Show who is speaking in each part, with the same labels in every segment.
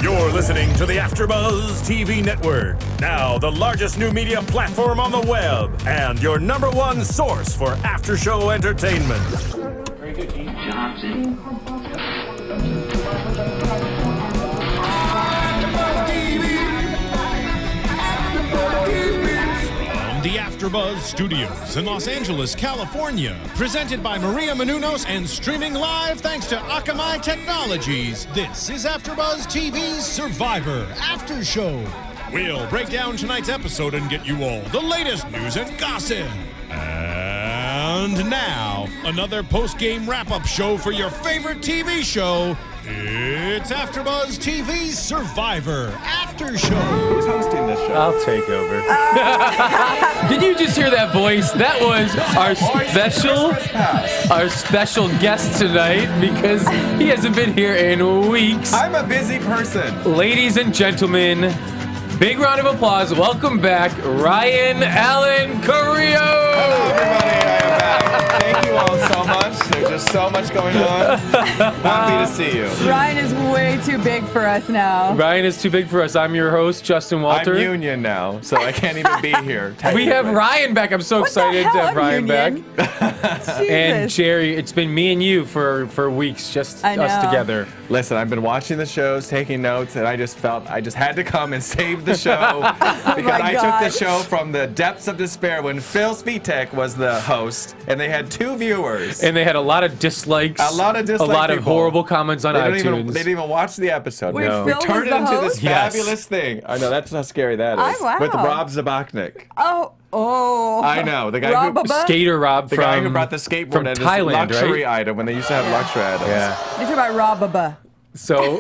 Speaker 1: You're listening to the AFTERBUZZ TV Network, now the largest new media platform on the web, and your #1 source for after-show entertainment.
Speaker 2: Very good, Gene Johnson.
Speaker 3: The AFTERBUZZ Studios in Los Angeles, California. Presented by Maria Menounos and streaming live thanks to Akamai Technologies. This is AFTERBUZZ TV's Survivor After Show. We'll break down tonight's episode and get you all the latest news and gossip. And now, another post-game wrap-up show for your favorite TV show. It's AFTERBUZZ TV's Survivor After Show.
Speaker 4: Who's hosting this show?
Speaker 5: I'll take over. Did you just hear that voice? That was our special guest tonight because he hasn't been here in weeks.
Speaker 4: I'm a busy person.
Speaker 5: Ladies and gentlemen, big round of applause. Welcome back, Ryan Allen Carrillo.
Speaker 4: Hello, everybody. I am back. Thank you all so much. There's just so much going on. Happy to see you.
Speaker 6: Ryan is way too big for us now.
Speaker 5: Ryan is too big for us. I'm your host, Justin Walter.
Speaker 4: I'm union now, so I can't even be here.
Speaker 5: We have Ryan back. I'm so excited to have Ryan back. And Jerri, it's been me and you for weeks, just us together.
Speaker 4: Listen, I've been watching the shows, taking notes, and I just felt I just had to come and save the show because I took the show from the depths of despair when Phil Svitek was the host, and they had 2 viewers.
Speaker 5: And they had a lot of dislikes.
Speaker 4: A lot of dislikes.
Speaker 5: A lot of horrible comments on iTunes.
Speaker 4: They didn't even watch the episode.
Speaker 6: Wait,
Speaker 4: No. We
Speaker 6: Phil
Speaker 4: turned it
Speaker 6: was the
Speaker 4: into this
Speaker 6: host?
Speaker 4: fabulous thing. I know, that's how scary that is.
Speaker 6: Oh, wow.
Speaker 4: With Rob Zabachnik.
Speaker 6: Oh.
Speaker 4: I know, the guy who...
Speaker 5: Skater Rob
Speaker 4: The guy who brought the skateboard
Speaker 5: from
Speaker 4: as
Speaker 5: Thailand,
Speaker 4: luxury
Speaker 5: right?
Speaker 4: item when they used to have luxury items.
Speaker 5: Yeah.
Speaker 6: You're talking about Robaba.
Speaker 5: So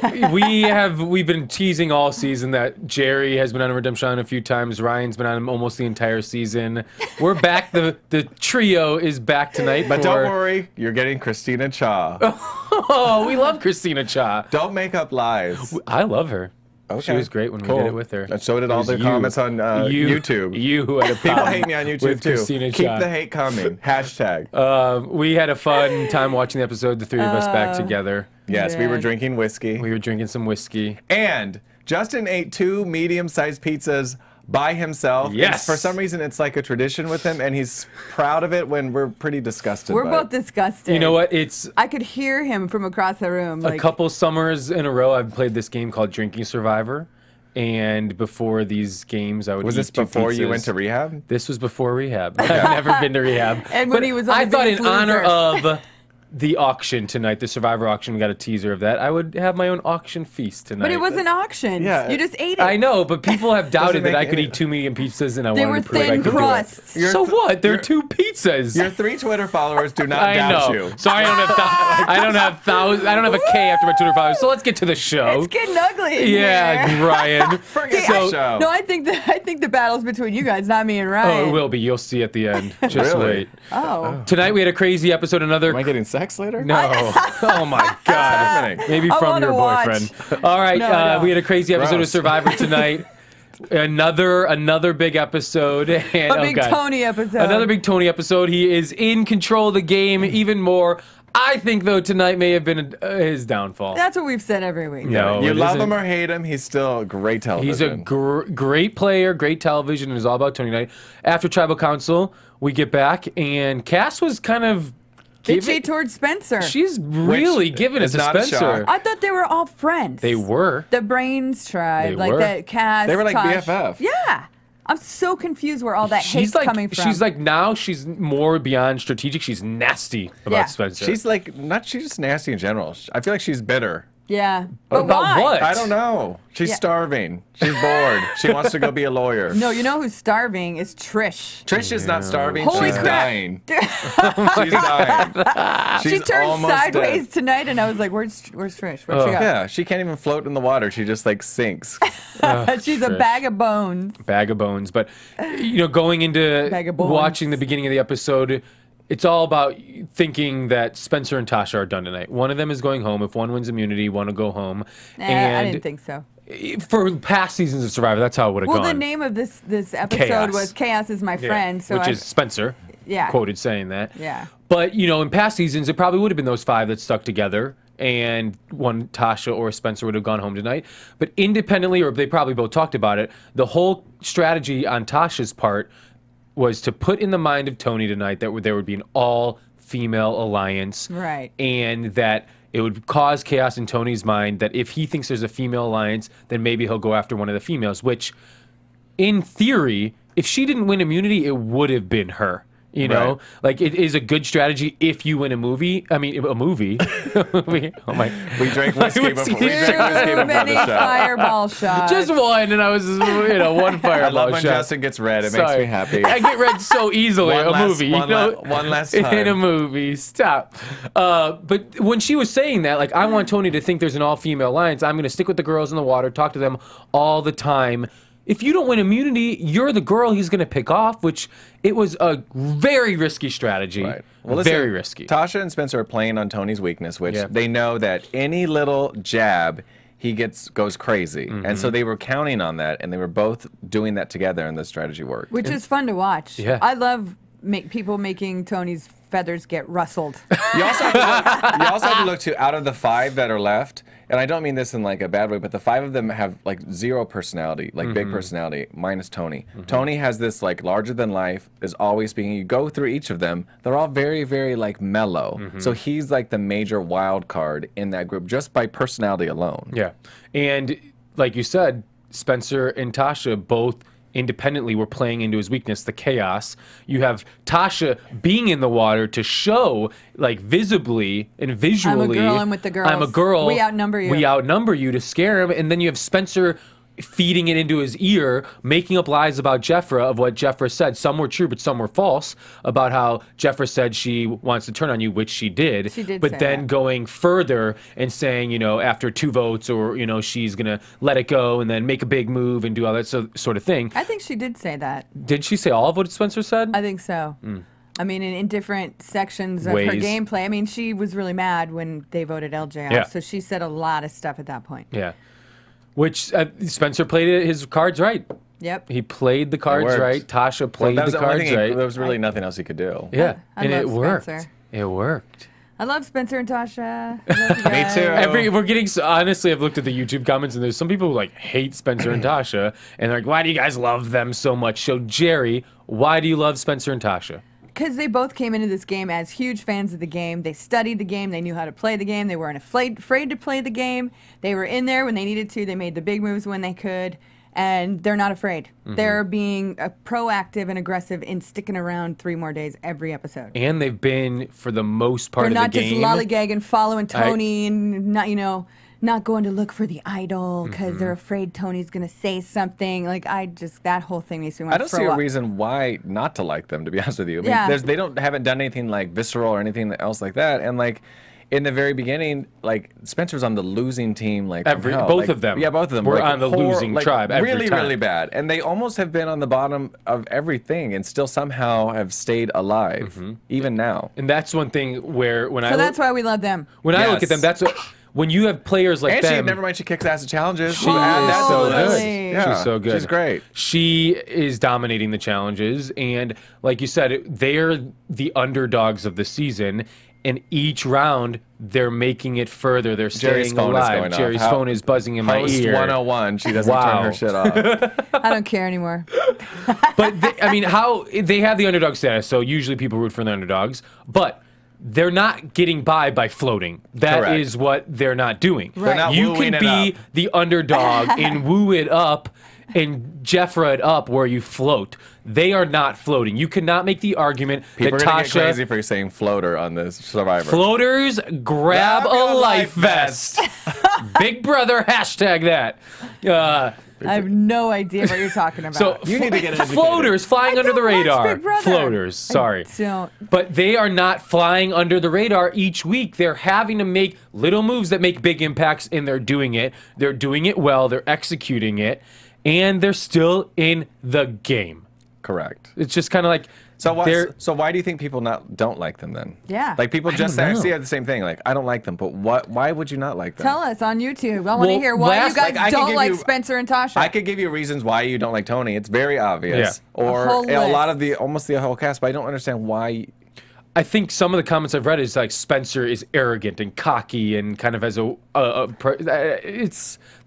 Speaker 5: we've been teasing all season that Jerri has been on Redemption Island a few times. Ryan's been on almost the entire season. We're back. The trio is back tonight.
Speaker 4: But don't worry, you're getting Christina Cha.
Speaker 5: Oh, we love Christina Cha.
Speaker 4: Don't make up lies.
Speaker 5: I love her.
Speaker 4: Okay.
Speaker 5: She was great when we did it with her.
Speaker 4: And so did all the comments on YouTube.
Speaker 5: You who had a
Speaker 4: People hate me on YouTube
Speaker 5: with
Speaker 4: too.
Speaker 5: Christina
Speaker 4: Keep
Speaker 5: Cha.
Speaker 4: the hate coming. Hashtag.
Speaker 5: We had a fun time watching the episode. The 3 of us back together.
Speaker 4: Yes, we were drinking whiskey.
Speaker 5: We were drinking some whiskey.
Speaker 4: And Justin ate 2 medium-sized pizzas by himself.
Speaker 5: Yes.
Speaker 4: For some reason, it's like a tradition with him, and he's proud of it when we're pretty disgusted
Speaker 6: We're
Speaker 4: by
Speaker 6: both
Speaker 4: it.
Speaker 6: disgusted.
Speaker 5: You know what?
Speaker 6: I could hear him from across the room.
Speaker 5: A couple summers in a row, I've played this game called Drinking Survivor. And before these games, I would
Speaker 4: Was
Speaker 5: eat
Speaker 4: this
Speaker 5: 2
Speaker 4: before you
Speaker 5: pizzas.
Speaker 4: went to rehab?
Speaker 5: This was before rehab. I've never been to rehab.
Speaker 6: And when he was on
Speaker 5: I
Speaker 6: The
Speaker 5: thought in
Speaker 6: Biggest
Speaker 5: honor
Speaker 6: Loser.
Speaker 5: of the auction tonight, the Survivor auction, we got a teaser of that. I would have my own auction feast tonight.
Speaker 6: But it was an auction.
Speaker 4: Yeah.
Speaker 6: You just ate it.
Speaker 5: I know, but people have doubted that
Speaker 4: make
Speaker 5: I could
Speaker 4: any-
Speaker 5: eat 2 medium pizzas, and I
Speaker 6: They
Speaker 5: wanted
Speaker 6: were
Speaker 5: to prove I
Speaker 6: thin
Speaker 5: could
Speaker 6: crusts.
Speaker 5: do it. So what? They're 2 pizzas.
Speaker 4: Your 3 Twitter followers do not
Speaker 5: I
Speaker 4: doubt
Speaker 5: know.
Speaker 4: you.
Speaker 5: Sorry, I don't have a K after my Twitter followers. So let's get to the show.
Speaker 6: It's getting ugly in
Speaker 5: Yeah,
Speaker 6: here.
Speaker 5: Ryan.
Speaker 4: Forget
Speaker 5: So-
Speaker 4: the show.
Speaker 6: No, I think the battle's between you guys, not me and Ryan.
Speaker 5: Oh, it will be. You'll see at the end. Just
Speaker 4: Really?
Speaker 5: wait.
Speaker 6: Oh.
Speaker 5: Tonight we had a crazy episode. Another.
Speaker 4: Am I getting sex later?
Speaker 5: No. Oh my God.
Speaker 4: happening?
Speaker 5: Maybe
Speaker 6: I
Speaker 5: from
Speaker 6: wanna
Speaker 5: your
Speaker 6: watch.
Speaker 5: boyfriend. All right.
Speaker 6: No.
Speaker 5: We had a crazy episode of
Speaker 4: Gross.
Speaker 5: Survivor tonight. Another big episode. And,
Speaker 6: A big Tony episode.
Speaker 5: Another big Tony episode. He is in control of the game even more. I think, though, tonight may have been his downfall.
Speaker 6: That's what we've said every week.
Speaker 5: No,
Speaker 4: You
Speaker 5: it
Speaker 4: love
Speaker 5: isn't.
Speaker 4: him or hate him, he's still great television.
Speaker 5: He's a great player, great television, and it's all about Tony night. After Tribal Council, we get back, and Cass was kind of
Speaker 6: Bitchy towards Spencer.
Speaker 5: She's really giving it
Speaker 4: is
Speaker 5: to
Speaker 4: not a
Speaker 5: Spencer.
Speaker 4: shock.
Speaker 6: I thought they were all friends.
Speaker 5: They were.
Speaker 6: The Brains tribe,
Speaker 5: They
Speaker 6: like
Speaker 5: were.
Speaker 6: that Cass.
Speaker 4: They were like
Speaker 6: Tosh.
Speaker 4: BFF.
Speaker 6: Yeah. I'm so confused where all that hate's
Speaker 5: like,
Speaker 6: coming from.
Speaker 5: she's like, now she's more beyond strategic. She's nasty about
Speaker 6: Yeah.
Speaker 5: Spencer.
Speaker 4: She's like, she's just nasty in general. I feel like she's bitter.
Speaker 6: yeah. But
Speaker 5: About
Speaker 6: why?
Speaker 5: what?
Speaker 4: I don't know. She's
Speaker 6: Yeah.
Speaker 4: starving. She's bored. She wants to go be a lawyer.
Speaker 6: No, you know who's starving is Trish.
Speaker 4: Trish is not starving.
Speaker 6: Holy
Speaker 4: She's
Speaker 6: crap.
Speaker 4: dying. She's dying. She's
Speaker 6: She turned
Speaker 4: almost
Speaker 6: sideways
Speaker 4: dead.
Speaker 6: tonight, and I was like, "Where's Trish? Where'd she go?"
Speaker 4: Yeah, she can't even float in the water. She just like sinks.
Speaker 6: She's a
Speaker 5: Trish.
Speaker 6: bag of bones.
Speaker 5: bag of bones. But, going into
Speaker 6: Bag of bones.
Speaker 5: watching the beginning of the episode, it's all about thinking that Spencer and Tasha are done tonight. One of them is going home. If one wins immunity, one will go home.
Speaker 6: I
Speaker 5: and
Speaker 6: didn't think so.
Speaker 5: for past seasons of Survivor, that's how it would have
Speaker 6: Well,
Speaker 5: gone.
Speaker 6: the name of this episode
Speaker 5: Chaos.
Speaker 6: was "Chaos is my
Speaker 5: Yeah,
Speaker 6: friend," so
Speaker 5: which
Speaker 6: I,
Speaker 5: is Spencer.
Speaker 6: Yeah.
Speaker 5: Quoted saying that.
Speaker 6: Yeah.
Speaker 5: But, in past seasons, it probably would have been those 5 that stuck together. and one Tasha or Spencer would have gone home tonight. But independently, or they probably both talked about it, the whole strategy on Tasha's part was to put in the mind of Tony tonight that there would be an all-female alliance.
Speaker 6: Right.
Speaker 5: And that it would cause chaos in Tony's mind that if he thinks there's a female alliance, then maybe he'll go after one of the females, which, in theory, if she didn't win immunity, it would have been her. You know,
Speaker 4: right.
Speaker 5: like it is a good strategy if you win a movie. I mean, a movie. Oh my!
Speaker 4: We drank whiskey before. We drank whiskey
Speaker 6: Too
Speaker 4: before
Speaker 6: many
Speaker 4: the show.
Speaker 6: fireball shots.
Speaker 5: Just one, and I was, one fireball
Speaker 4: I love when
Speaker 5: shot.
Speaker 4: Justin gets red. It makes
Speaker 5: Sorry.
Speaker 4: me happy.
Speaker 5: I get red so easily. Movie,
Speaker 4: one last time.
Speaker 5: In a movie, stop. But when she was saying that, like, I want Tony to think there's an all-female alliance. I'm going to stick with the girls in the water, talk to them all the time. If you don't win immunity, you're the girl he's going to pick off, which it was a very risky strategy.
Speaker 4: Right. Well, listen,
Speaker 5: very risky.
Speaker 4: Tasha and Spencer are playing on Tony's weakness, which they know that any little jab he goes crazy. And so they were counting on that, and they were both doing that together, and the strategy worked.
Speaker 6: Which is fun to watch.
Speaker 5: Yeah.
Speaker 6: I love people making Tony's feathers get rustled.
Speaker 4: You also have to look to, out of the 5 that are left, and I don't mean this in like a bad way, but the 5 of them have like 0 personality, like big personality, minus Tony. Tony has this like larger than life, is always speaking. You go through each of them, they're all very, very like mellow. So he's like the major wild card in that group just by personality alone.
Speaker 5: Yeah. And like you said, Spencer and Tasha both independently were playing into his weakness, the chaos. You have Tasha being in the water to show, like, visibly and visually,
Speaker 6: I'm a girl, I'm with the girls.
Speaker 5: I'm a girl.
Speaker 6: We outnumber you.
Speaker 5: We outnumber you, to scare him. And then you have Spencer feeding it into his ear, making up lies about Jeffra of what Jeffra said. Some were true, but some were false, about how Jeffra said she wants to turn on you, which she did.
Speaker 6: She did
Speaker 5: but
Speaker 6: say
Speaker 5: then
Speaker 6: that.
Speaker 5: going further and saying, after 2 votes, or, she's going to let it go and then make a big move and do all that sort of thing.
Speaker 6: I think she did say that.
Speaker 5: Did she say all of what Spencer said?
Speaker 6: I think so. I mean, in different sections of her
Speaker 5: Ways.
Speaker 6: gameplay. I mean, she was really mad when they voted LJ off.
Speaker 5: Yeah.
Speaker 6: So she said a lot of stuff at that point.
Speaker 5: Yeah. Which Spencer played his cards right.
Speaker 6: Yep.
Speaker 5: He played the cards
Speaker 4: worked.
Speaker 5: right. Tasha played
Speaker 4: that was
Speaker 5: the
Speaker 4: the only
Speaker 5: cards
Speaker 4: thing
Speaker 5: right.
Speaker 4: there was really nothing else he could do.
Speaker 5: Yeah.
Speaker 6: I
Speaker 5: and
Speaker 6: love
Speaker 5: it worked.
Speaker 6: Spencer.
Speaker 5: It worked.
Speaker 6: I love Spencer and Tasha. I love you
Speaker 4: Me
Speaker 6: guys.
Speaker 4: too.
Speaker 5: We're getting, honestly, I've looked at the YouTube comments, and there's some people who like hate Spencer and Tasha, and they're like, why do you guys love them so much? So Jerry, why do you love Spencer and Tasha?
Speaker 6: Because they both came into this game as huge fans of the game. They studied the game. They knew how to play the game. They weren't afraid to play the game. They were in there when they needed to. They made the big moves when they could. And they're not afraid. They're being proactive and aggressive in sticking around 3 more days every episode.
Speaker 5: And they've been, for the most part
Speaker 6: They're
Speaker 5: of
Speaker 6: not
Speaker 5: the
Speaker 6: just
Speaker 5: game,
Speaker 6: lollygagging, following Tony, and not going to look for the idol because they're afraid Tony's going to say something. Like, that whole thing makes me want
Speaker 4: I
Speaker 6: to
Speaker 4: don't
Speaker 6: throw
Speaker 4: see a
Speaker 6: up.
Speaker 4: reason why not to like them, to be honest with you. I mean,
Speaker 6: Yeah.
Speaker 4: they haven't done anything like visceral or anything else like that. And like in the very beginning, like Spencer's on the losing team, like from hell.
Speaker 5: both
Speaker 4: Like,
Speaker 5: of them.
Speaker 4: Yeah, both of them
Speaker 5: We're
Speaker 4: like,
Speaker 5: on the losing tribe every
Speaker 4: really,
Speaker 5: time.
Speaker 4: really bad. And they almost have been on the bottom of everything and still somehow have stayed alive, even now.
Speaker 5: And that's one thing where
Speaker 6: So that's why we love them.
Speaker 5: when I look at them,
Speaker 4: Yes.
Speaker 5: that's when you have players like
Speaker 4: And
Speaker 5: them.
Speaker 4: never mind, she kicks ass at challenges.
Speaker 5: She
Speaker 4: We'll add
Speaker 5: is
Speaker 4: that to
Speaker 5: so
Speaker 4: the list.
Speaker 6: good.
Speaker 4: Yeah,
Speaker 5: She's so good.
Speaker 4: She's great.
Speaker 5: She is dominating the challenges, and like you said, they're the underdogs of the season. And each round, they're making it further. They're
Speaker 4: Jerry's
Speaker 5: staying
Speaker 4: phone is
Speaker 5: alive.
Speaker 4: going off.
Speaker 5: Jerry's phone is buzzing in my
Speaker 4: Host
Speaker 5: ear.
Speaker 4: 101, she doesn't turn
Speaker 5: Wow.
Speaker 4: her shit off.
Speaker 6: I don't care anymore.
Speaker 5: But I mean, how they have the underdog status, so usually people root for the underdogs, but they're not getting by floating. That is
Speaker 4: Correct.
Speaker 5: what they're not doing.
Speaker 6: They're not
Speaker 5: You
Speaker 4: wooing
Speaker 5: can
Speaker 4: it
Speaker 5: be
Speaker 4: up.
Speaker 5: the underdog and woo it up and Jeffra it up where you float. They are not floating. You cannot make the argument
Speaker 4: People
Speaker 5: that
Speaker 4: are gonna get
Speaker 5: Tasha
Speaker 4: crazy for saying floater on this Survivor.
Speaker 5: floaters grab a life vest. Big brother, hashtag that.
Speaker 6: I have no idea what you're talking about.
Speaker 5: So
Speaker 4: You need to get an educated.
Speaker 5: floaters flying
Speaker 6: I
Speaker 5: under the
Speaker 6: don't watch
Speaker 5: radar.
Speaker 6: Big Brother.
Speaker 5: Floaters, sorry.
Speaker 6: don't.
Speaker 5: But they are not flying under the radar each week. They're having to make little moves that make big impacts, and they're doing it. They're doing it well. They're executing it, and they're still in the game.
Speaker 4: Correct.
Speaker 5: It's just kind of like
Speaker 4: So
Speaker 5: they're-
Speaker 4: why do you think people don't like them then?
Speaker 6: Yeah.
Speaker 4: Like people just
Speaker 5: don't
Speaker 4: say
Speaker 5: know.
Speaker 4: see the same thing. Like I don't like them, but why would you not like them?
Speaker 6: Tell us on YouTube. I want to
Speaker 5: Well,
Speaker 6: hear why you
Speaker 5: last-
Speaker 6: guys
Speaker 4: like, I could
Speaker 6: don't
Speaker 4: give
Speaker 6: like
Speaker 4: you-
Speaker 6: Spencer and Tasha.
Speaker 4: I could give you reasons why you don't like Tony. It's very obvious.
Speaker 5: Yeah.
Speaker 4: Or
Speaker 6: A whole
Speaker 4: a lot
Speaker 6: list.
Speaker 4: of almost the whole cast, but I don't understand why.
Speaker 5: I think some of the comments I've read is like Spencer is arrogant and cocky and kind of has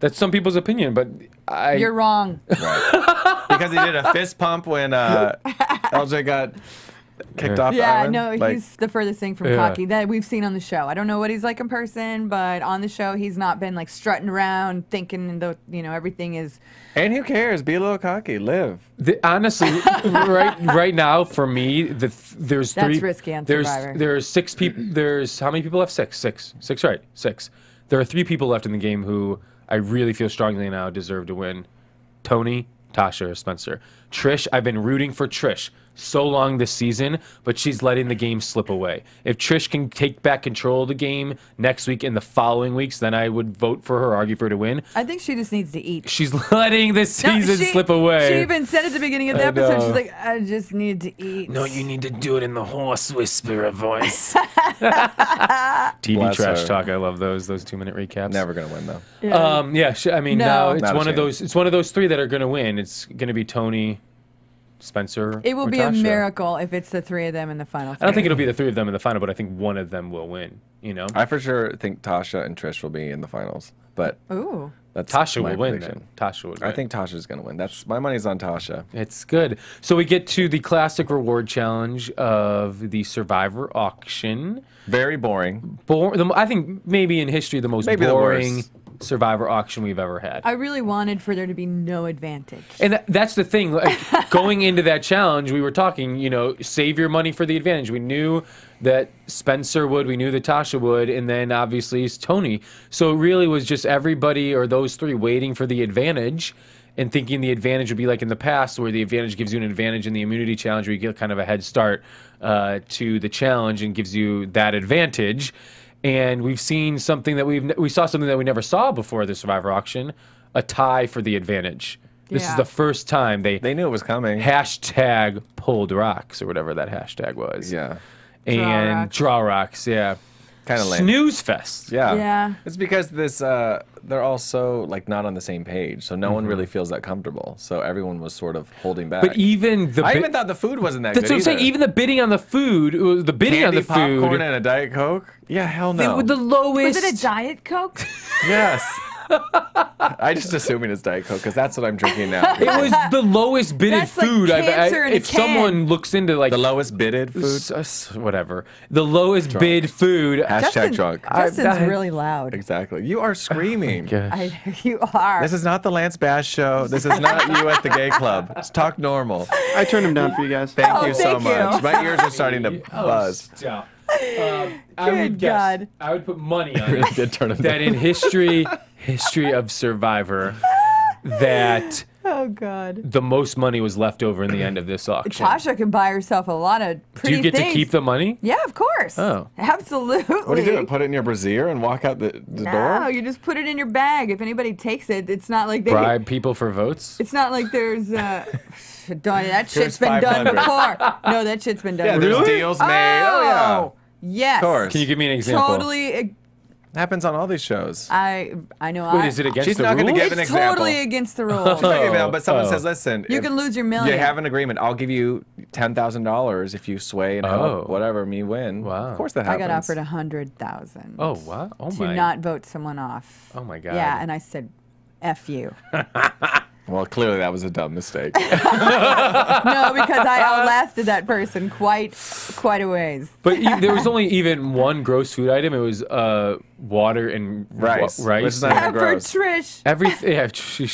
Speaker 5: that's some people's opinion, but
Speaker 6: You're wrong.
Speaker 4: Right. Because he did a fist pump when LJ got kicked off the
Speaker 6: Yeah,
Speaker 4: island.
Speaker 6: no,
Speaker 4: Like,
Speaker 6: he's the furthest thing from cocky that we've seen on the show. I don't know what he's like in person, but on the show, he's not been like strutting around thinking everything is.
Speaker 4: and who cares? Be a little cocky. Live.
Speaker 5: Honestly, right now for me, there's
Speaker 6: That's
Speaker 5: three.
Speaker 6: risky on Survivor.
Speaker 5: There's 6 people. There's how many people left? Six, right? 6. There are 3 people left in the game who I really feel strongly now deserve to win: Tony, Tasha, or Spencer. Trish, I've been rooting for Trish so long this season, but she's letting the game slip away. If Trish can take back control of the game next week and the following weeks, then I would vote for her, argue for her to win.
Speaker 6: I think she just needs to eat.
Speaker 5: She's letting the season slip away.
Speaker 6: She even said at the beginning of the episode, she's like, I just need to eat.
Speaker 5: No, you need to do it in the horse whisperer voice. TV
Speaker 4: Bless
Speaker 5: trash
Speaker 4: her.
Speaker 5: talk. I love those 2-minute recaps.
Speaker 4: Never gonna win though.
Speaker 6: Yeah.
Speaker 5: I mean,
Speaker 6: No.
Speaker 5: now it's
Speaker 4: Not a
Speaker 5: one of
Speaker 4: chance.
Speaker 5: those. It's one of those 3 that are gonna win. It's gonna be Tony, Spencer.
Speaker 6: It will
Speaker 5: or
Speaker 6: be a
Speaker 5: Tasha.
Speaker 6: miracle if it's the 3 of them in the final.
Speaker 5: I don't think it'll be the 3 of them in the final, but I think one of them will win. You know,
Speaker 4: I for sure think Tasha and Trish will be in the finals, but
Speaker 6: Ooh.
Speaker 4: that's
Speaker 5: Tasha
Speaker 4: my
Speaker 5: will win.
Speaker 4: prediction.
Speaker 5: Then Tasha would win.
Speaker 4: I think Tasha's gonna win. That's my money's on Tasha.
Speaker 5: It's good. So we get to the classic reward challenge of the Survivor auction.
Speaker 4: Very boring.
Speaker 5: I think maybe in history the most
Speaker 4: Maybe the
Speaker 5: boring
Speaker 4: worst.
Speaker 5: Survivor auction we've ever had.
Speaker 6: I really wanted for there to be no advantage.
Speaker 5: And that's the thing. Like, going into that challenge, we were talking, save your money for the advantage. We knew that Spencer would, we knew that Tasha would, and then obviously it's Tony. So it really was just everybody or those 3 waiting for the advantage and thinking the advantage would be like in the past where the advantage gives you an advantage in the immunity challenge where you get kind of a head start to the challenge and gives you that advantage. And we've seen something that we saw something that we never saw before the Survivor auction, a tie for the advantage. This is
Speaker 6: Yeah.
Speaker 5: the first time they
Speaker 4: They knew it was coming.
Speaker 5: hashtag pulled rocks or whatever that hashtag was.
Speaker 4: Yeah.
Speaker 5: And
Speaker 6: rocks.
Speaker 5: draw rocks, yeah.
Speaker 4: Kind of lame.
Speaker 5: Snooze fest.
Speaker 4: Yeah.
Speaker 6: Yeah.
Speaker 4: It's because they're all so like not on the same page, so no one really feels that comfortable. So everyone was sort of holding back.
Speaker 5: But even the
Speaker 4: I
Speaker 5: bid-
Speaker 4: even thought the food wasn't that
Speaker 5: that's
Speaker 4: good
Speaker 5: what I'm saying.
Speaker 4: either.
Speaker 5: Even the bidding on the food, the bidding
Speaker 4: Candy,
Speaker 5: on the food,
Speaker 4: popcorn, and a Diet Coke. Yeah, hell no.
Speaker 5: the lowest.
Speaker 6: Was it a Diet Coke?
Speaker 4: Yes. I just assuming it's Diet Coke because that's what I'm drinking now.
Speaker 5: It was the lowest bidded
Speaker 6: That's like
Speaker 5: food.
Speaker 6: cancer in a
Speaker 5: if
Speaker 6: can.
Speaker 5: someone looks into like
Speaker 4: the lowest bidded food.
Speaker 5: whatever, the lowest bid food.
Speaker 4: Hashtag drunk.
Speaker 6: Justin's really loud.
Speaker 4: Exactly. You are screaming.
Speaker 6: You are.
Speaker 4: This is not the Lance Bass show. This is not you at the gay club. Let's talk normal.
Speaker 7: I turned him down for you guys.
Speaker 4: Thank you so
Speaker 6: thank you.
Speaker 4: much. My ears are starting to buzz.
Speaker 5: Stop. I would
Speaker 6: Good
Speaker 5: guess.
Speaker 6: God.
Speaker 5: I would put money on
Speaker 4: Really
Speaker 5: it
Speaker 4: did turn them
Speaker 5: that
Speaker 4: down.
Speaker 5: in history of Survivor, that
Speaker 6: Oh God.
Speaker 5: the most money was left over in the end of this auction.
Speaker 6: Tasha can buy herself a lot of
Speaker 5: Do
Speaker 6: pretty
Speaker 5: you get
Speaker 6: things.
Speaker 5: to keep the money?
Speaker 6: Yeah, of course.
Speaker 5: Oh.
Speaker 6: Absolutely.
Speaker 4: What do you do? Put it in your brassiere and walk out the
Speaker 6: No,
Speaker 4: door?
Speaker 6: you just put it in your bag. If anybody takes it, it's not like they.
Speaker 5: Bribe people for votes?
Speaker 6: It's not like there's. That shit's
Speaker 4: Here's
Speaker 6: been done
Speaker 4: 500.
Speaker 6: before. No, that shit's been done.
Speaker 4: Yeah,
Speaker 6: before.
Speaker 4: there's deals made. Oh, yeah.
Speaker 6: Yes.
Speaker 4: Of course.
Speaker 5: Can you give me an example?
Speaker 6: Totally.
Speaker 4: Happens on all these shows.
Speaker 6: I know.
Speaker 5: Wait, is it against
Speaker 4: She's
Speaker 5: the
Speaker 4: not
Speaker 5: rules?
Speaker 4: gonna give an
Speaker 6: It's
Speaker 4: example.
Speaker 6: totally against the rules.
Speaker 4: But someone
Speaker 5: Oh.
Speaker 4: says, listen,
Speaker 6: You
Speaker 4: if
Speaker 6: can lose your million.
Speaker 4: You have an agreement. I'll give you $10,000 if you sway and help
Speaker 5: Oh.
Speaker 4: whatever me win.
Speaker 5: Wow.
Speaker 4: Of course that
Speaker 6: I
Speaker 4: happens.
Speaker 6: got offered 100,000.
Speaker 5: Oh, wow. Oh,
Speaker 6: To
Speaker 5: my.
Speaker 6: not vote someone off.
Speaker 5: Oh, my God.
Speaker 6: Yeah, and I said, "F you."
Speaker 4: Well, clearly that was a dumb mistake.
Speaker 6: No, because I outlasted that person quite a ways.
Speaker 5: But there was only even one gross food item. It was water and
Speaker 4: Rice.
Speaker 5: rice.
Speaker 4: Which is not even
Speaker 6: For
Speaker 4: gross.
Speaker 6: Trish.
Speaker 5: Everything. Yeah,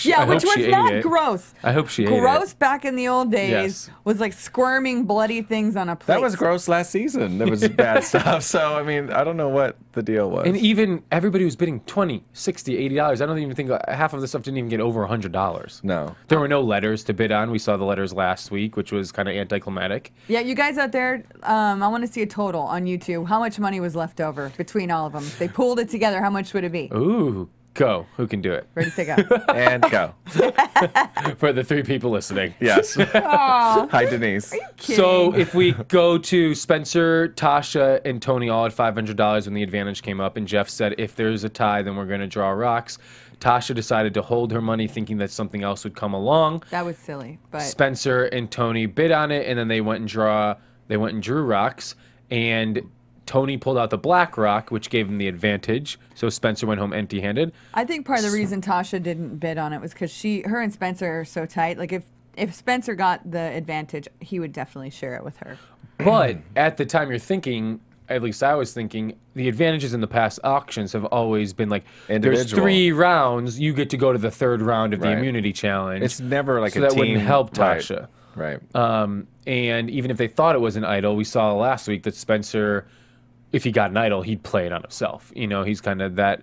Speaker 6: Yeah,
Speaker 5: I
Speaker 6: which
Speaker 5: hope
Speaker 6: was
Speaker 5: she
Speaker 6: not
Speaker 5: ate it.
Speaker 6: gross.
Speaker 5: I hope she ate it.
Speaker 6: Gross back in the old days
Speaker 5: Yes.
Speaker 6: was like squirming bloody things on a plate.
Speaker 4: That was gross last season. There was bad stuff. So, I mean, I don't know what the deal was.
Speaker 5: And even everybody was bidding $20, $60, $80. I don't even think half of the stuff didn't even get over $100.
Speaker 4: No.
Speaker 5: There were no letters to bid on. We saw the letters last week, which was kind of anticlimactic.
Speaker 6: Yeah, you guys out there, I want to see a total on YouTube. How much money was left over between all of them? If they pulled it together, how much would it be?
Speaker 5: Ooh, go. Who can do it?
Speaker 6: Ready, set, go.
Speaker 4: And go.
Speaker 5: For the 3 people listening.
Speaker 4: Yes.
Speaker 6: Aw,
Speaker 4: Hi, Denise.
Speaker 5: So
Speaker 6: kidding.
Speaker 5: if we go to Spencer, Tasha, and Tony all at $500 when the advantage came up, and Jeff said if there's a tie, then we're going to draw rocks. Tasha decided to hold her money thinking that something else would come along.
Speaker 6: That was silly, but
Speaker 5: Spencer and Tony bid on it, and then they went and drew rocks. and Tony pulled out the black rock, which gave him the advantage. So Spencer went home empty-handed.
Speaker 6: I think part of the reason Tasha didn't bid on it was because her and Spencer are so tight. Like if Spencer got the advantage, he would definitely share it with her.
Speaker 5: But at the time, you're thinking, at least I was thinking, the advantages in the past auctions have always been like, there's 3 rounds, you get to go to the 3rd round of the immunity challenge.
Speaker 4: It's never like
Speaker 5: so
Speaker 4: a
Speaker 5: that
Speaker 4: team.
Speaker 5: wouldn't help Tasha.
Speaker 4: Right.
Speaker 5: And even if they thought it was an idol, we saw last week that Spencer, if he got an idol, he'd play it on himself. You know, he's kind of that.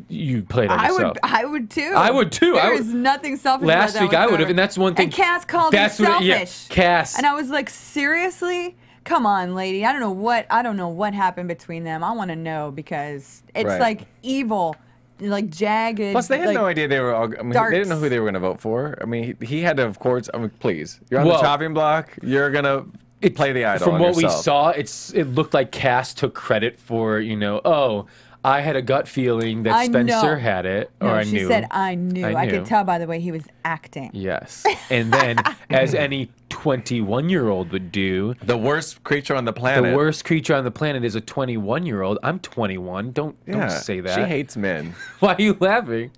Speaker 5: You played on yourself.
Speaker 6: I would too.
Speaker 5: I would too.
Speaker 6: There is nothing selfish about that
Speaker 5: last week I would have, and that's one thing.
Speaker 6: And Cass called me selfish.
Speaker 5: Cass.
Speaker 6: And I was like, seriously? Come on, lady. I don't know what happened between them. I want to know because it's like evil, like jagged.
Speaker 4: Plus, they had
Speaker 6: like,
Speaker 4: no idea they were all. I mean, they didn't know who they were going to vote for. I mean, he had to, of course. I mean, please, you're on the chopping block. You're gonna play the idol.
Speaker 5: From
Speaker 4: on
Speaker 5: what
Speaker 4: yourself.
Speaker 5: we saw, it looked like Cass took credit for, I had a gut feeling that Spencer had it, or I knew.
Speaker 6: She said, I knew. I could tell by the way he was acting.
Speaker 5: Yes. And then, as any 21-year-old would do.
Speaker 4: The worst creature on the planet.
Speaker 5: The worst creature on the planet is a 21-year-old. I'm 21. Don't say that.
Speaker 4: She hates men.
Speaker 5: Why are you laughing?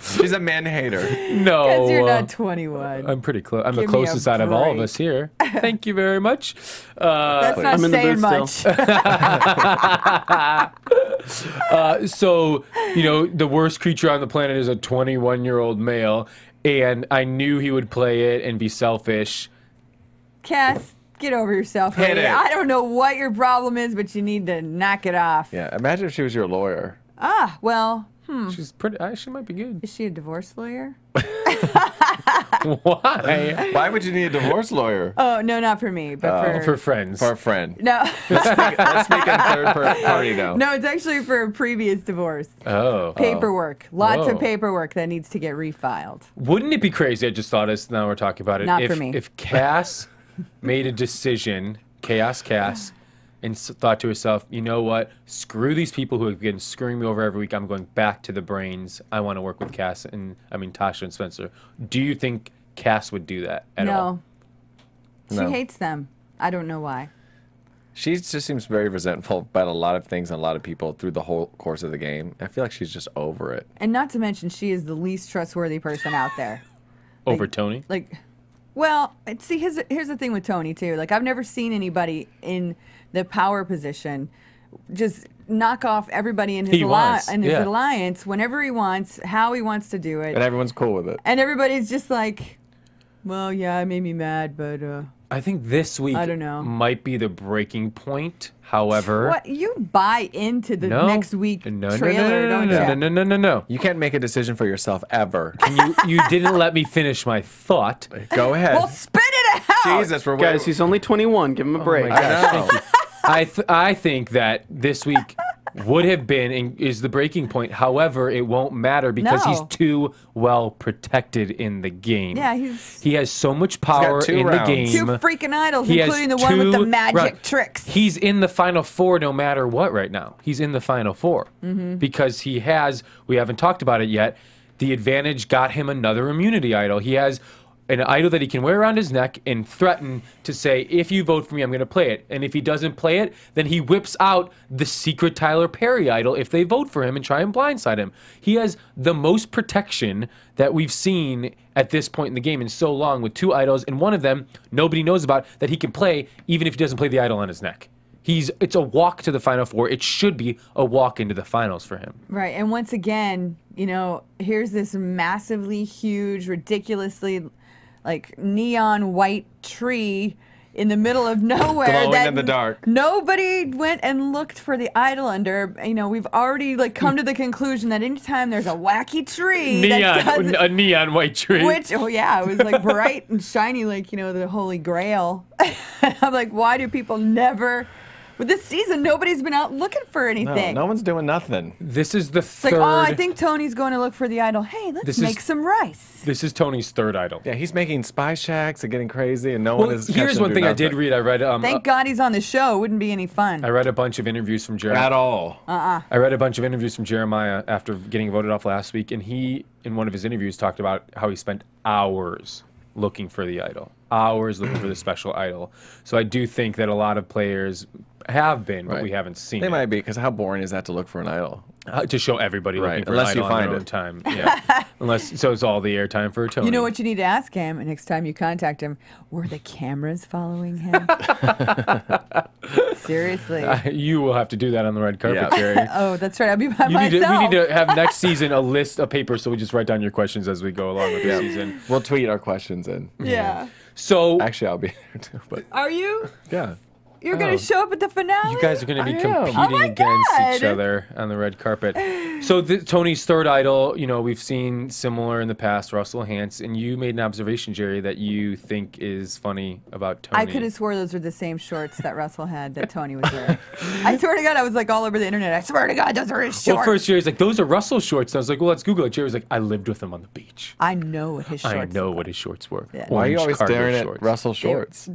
Speaker 4: She's a man hater.
Speaker 5: No.
Speaker 6: Because you're not 21.
Speaker 5: I'm pretty close. I'm the closest out of all of us here. Thank you very much.
Speaker 6: That's not saying much.
Speaker 5: So, the worst creature on the planet is a 21-year-old male, and I knew he would play it and be selfish.
Speaker 6: Cass, get over yourself.
Speaker 4: Hit it.
Speaker 6: I don't know what your problem is, but you need to knock it off.
Speaker 4: Yeah, imagine if she was your lawyer.
Speaker 6: Well...
Speaker 5: She's pretty. She might be good.
Speaker 6: Is she a divorce lawyer?
Speaker 5: Why?
Speaker 4: Why would you need a divorce lawyer?
Speaker 6: Oh no, not for me, but
Speaker 5: for friends.
Speaker 4: For a friend.
Speaker 6: No.
Speaker 4: Let's make a third party now.
Speaker 6: No, it's actually for a previous divorce.
Speaker 5: Oh.
Speaker 6: Paperwork. Lots of paperwork that needs to get refiled.
Speaker 5: Wouldn't it be crazy? I just thought as now we're talking about it.
Speaker 6: Not for me.
Speaker 5: If Cass made a decision, Cass. And thought to herself, you know what? Screw these people who have been screwing me over every week. I'm going back to the brains. I want to work with Tasha and Spencer. Do you think Cass would do that at all?
Speaker 6: No. She hates them. I don't know why.
Speaker 4: She just seems very resentful about a lot of things and a lot of people through the whole course of the game. I feel like she's just over it.
Speaker 6: And not to mention, she is the least trustworthy person out there.
Speaker 5: Over Tony?
Speaker 6: Well, see, here's the thing with Tony, too. Like, I've never seen anybody in the power position just knock off everybody in his alliance whenever he wants, how he wants to do it.
Speaker 4: And everyone's cool with it.
Speaker 6: And everybody's just like, well, yeah, it made me mad, but
Speaker 5: I think this week might be the breaking point. However,
Speaker 6: what you buy into the next week trailer, don't you?
Speaker 5: No.
Speaker 4: You can't make a decision for yourself ever.
Speaker 5: You didn't let me finish my thought.
Speaker 4: Go ahead.
Speaker 6: Well, spit it out.
Speaker 4: Jesus,
Speaker 7: guys, he's only 21. Give him a break.
Speaker 5: Oh my gosh, thank you. I think that this week would have been and is the breaking point. However, it won't matter because he's too well protected in the game.
Speaker 6: Yeah,
Speaker 5: he has so much power in the game.
Speaker 6: 2 freaking idols, including the one with the magic tricks.
Speaker 5: He's in the Final Four no matter what right now. He's in the Final Four because he has, we haven't talked about it yet, the advantage got him another immunity idol. He has an idol that he can wear around his neck and threaten to say, if you vote for me, I'm going to play it. And if he doesn't play it, then he whips out the secret Tyler Perry idol if they vote for him and try and blindside him. He has the most protection that we've seen at this point in the game in so long with 2 idols, and one of them nobody knows about that he can play even if he doesn't play the idol on his neck. It's a walk to the Final Four. It should be a walk into the finals for him.
Speaker 6: Right, and once again, here's this massively huge, ridiculously neon white tree in the middle of nowhere
Speaker 4: glowing
Speaker 6: that
Speaker 4: in the dark.
Speaker 6: Nobody went and looked for the idol under. We've already come to the conclusion that anytime there's a wacky tree,
Speaker 5: a neon white tree,
Speaker 6: which it was bright and shiny, the Holy Grail. I'm like, why do people never? With this season, nobody's been out looking for anything.
Speaker 4: No one's doing nothing.
Speaker 5: This is the third.
Speaker 6: It's I think Tony's going to look for the idol. Hey, let's make some rice.
Speaker 5: This is Tony's 3rd idol.
Speaker 4: Yeah, he's making spy shacks and getting crazy, and no one is.
Speaker 5: Here's one thing I did read. I read.
Speaker 6: Thank God he's on the show. It wouldn't be any fun.
Speaker 5: I read a bunch of interviews from Jerri.
Speaker 4: At all.
Speaker 5: I read a bunch of interviews from Jeremiah after getting voted off last week, and he, in one of his interviews, talked about how he spent hours looking for the idol. hours looking for the special idol. So I do think that a lot of players have been, but we haven't seen
Speaker 4: They
Speaker 5: it.
Speaker 4: might be, because how boring is that to look for an idol?
Speaker 5: To show everybody looking for
Speaker 4: Unless
Speaker 5: an
Speaker 4: you
Speaker 5: idol on
Speaker 4: find
Speaker 5: their
Speaker 4: it.
Speaker 5: own time. Yeah. So it's all the airtime for Tony.
Speaker 6: You know what you need to ask him next time you contact him? Were the cameras following him? Seriously.
Speaker 5: You will have to do that on the red carpet,
Speaker 4: Yeah.
Speaker 5: Jerry.
Speaker 6: Oh, that's right. I'll be by
Speaker 5: We
Speaker 6: myself.
Speaker 5: need to have next season a list of papers so we just write down your questions as we go along with the season.
Speaker 4: We'll tweet our questions in.
Speaker 6: Yeah.
Speaker 5: So
Speaker 4: Actually, I'll be there too. But
Speaker 6: Are you?
Speaker 4: yeah.
Speaker 6: You're going to show up at the finale?
Speaker 5: you guys are going to be
Speaker 4: I am.
Speaker 5: competing
Speaker 6: Oh my
Speaker 5: against each
Speaker 6: God.
Speaker 5: other on the red carpet. So Tony's third idol, you know, we've seen similar in the past, Russell Hantz, and you made an observation, Jerry, that you think is funny about Tony.
Speaker 6: I could have swore those were the same shorts that Russell had that Tony was wearing. I swear to God, I was like all over the internet. I swear to God, those are his shorts.
Speaker 5: Well, first Jerry's like, those are Russell's shorts. And I was like, well, let's Google it. Jerry's like, I lived with him on the beach.
Speaker 6: I know what his shorts
Speaker 5: I know
Speaker 6: look
Speaker 5: what his shorts were.
Speaker 6: Yeah.
Speaker 4: Why are you
Speaker 5: Orange
Speaker 4: always
Speaker 5: cargo
Speaker 4: staring at
Speaker 5: shorts.
Speaker 4: Russell
Speaker 6: They-
Speaker 4: shorts?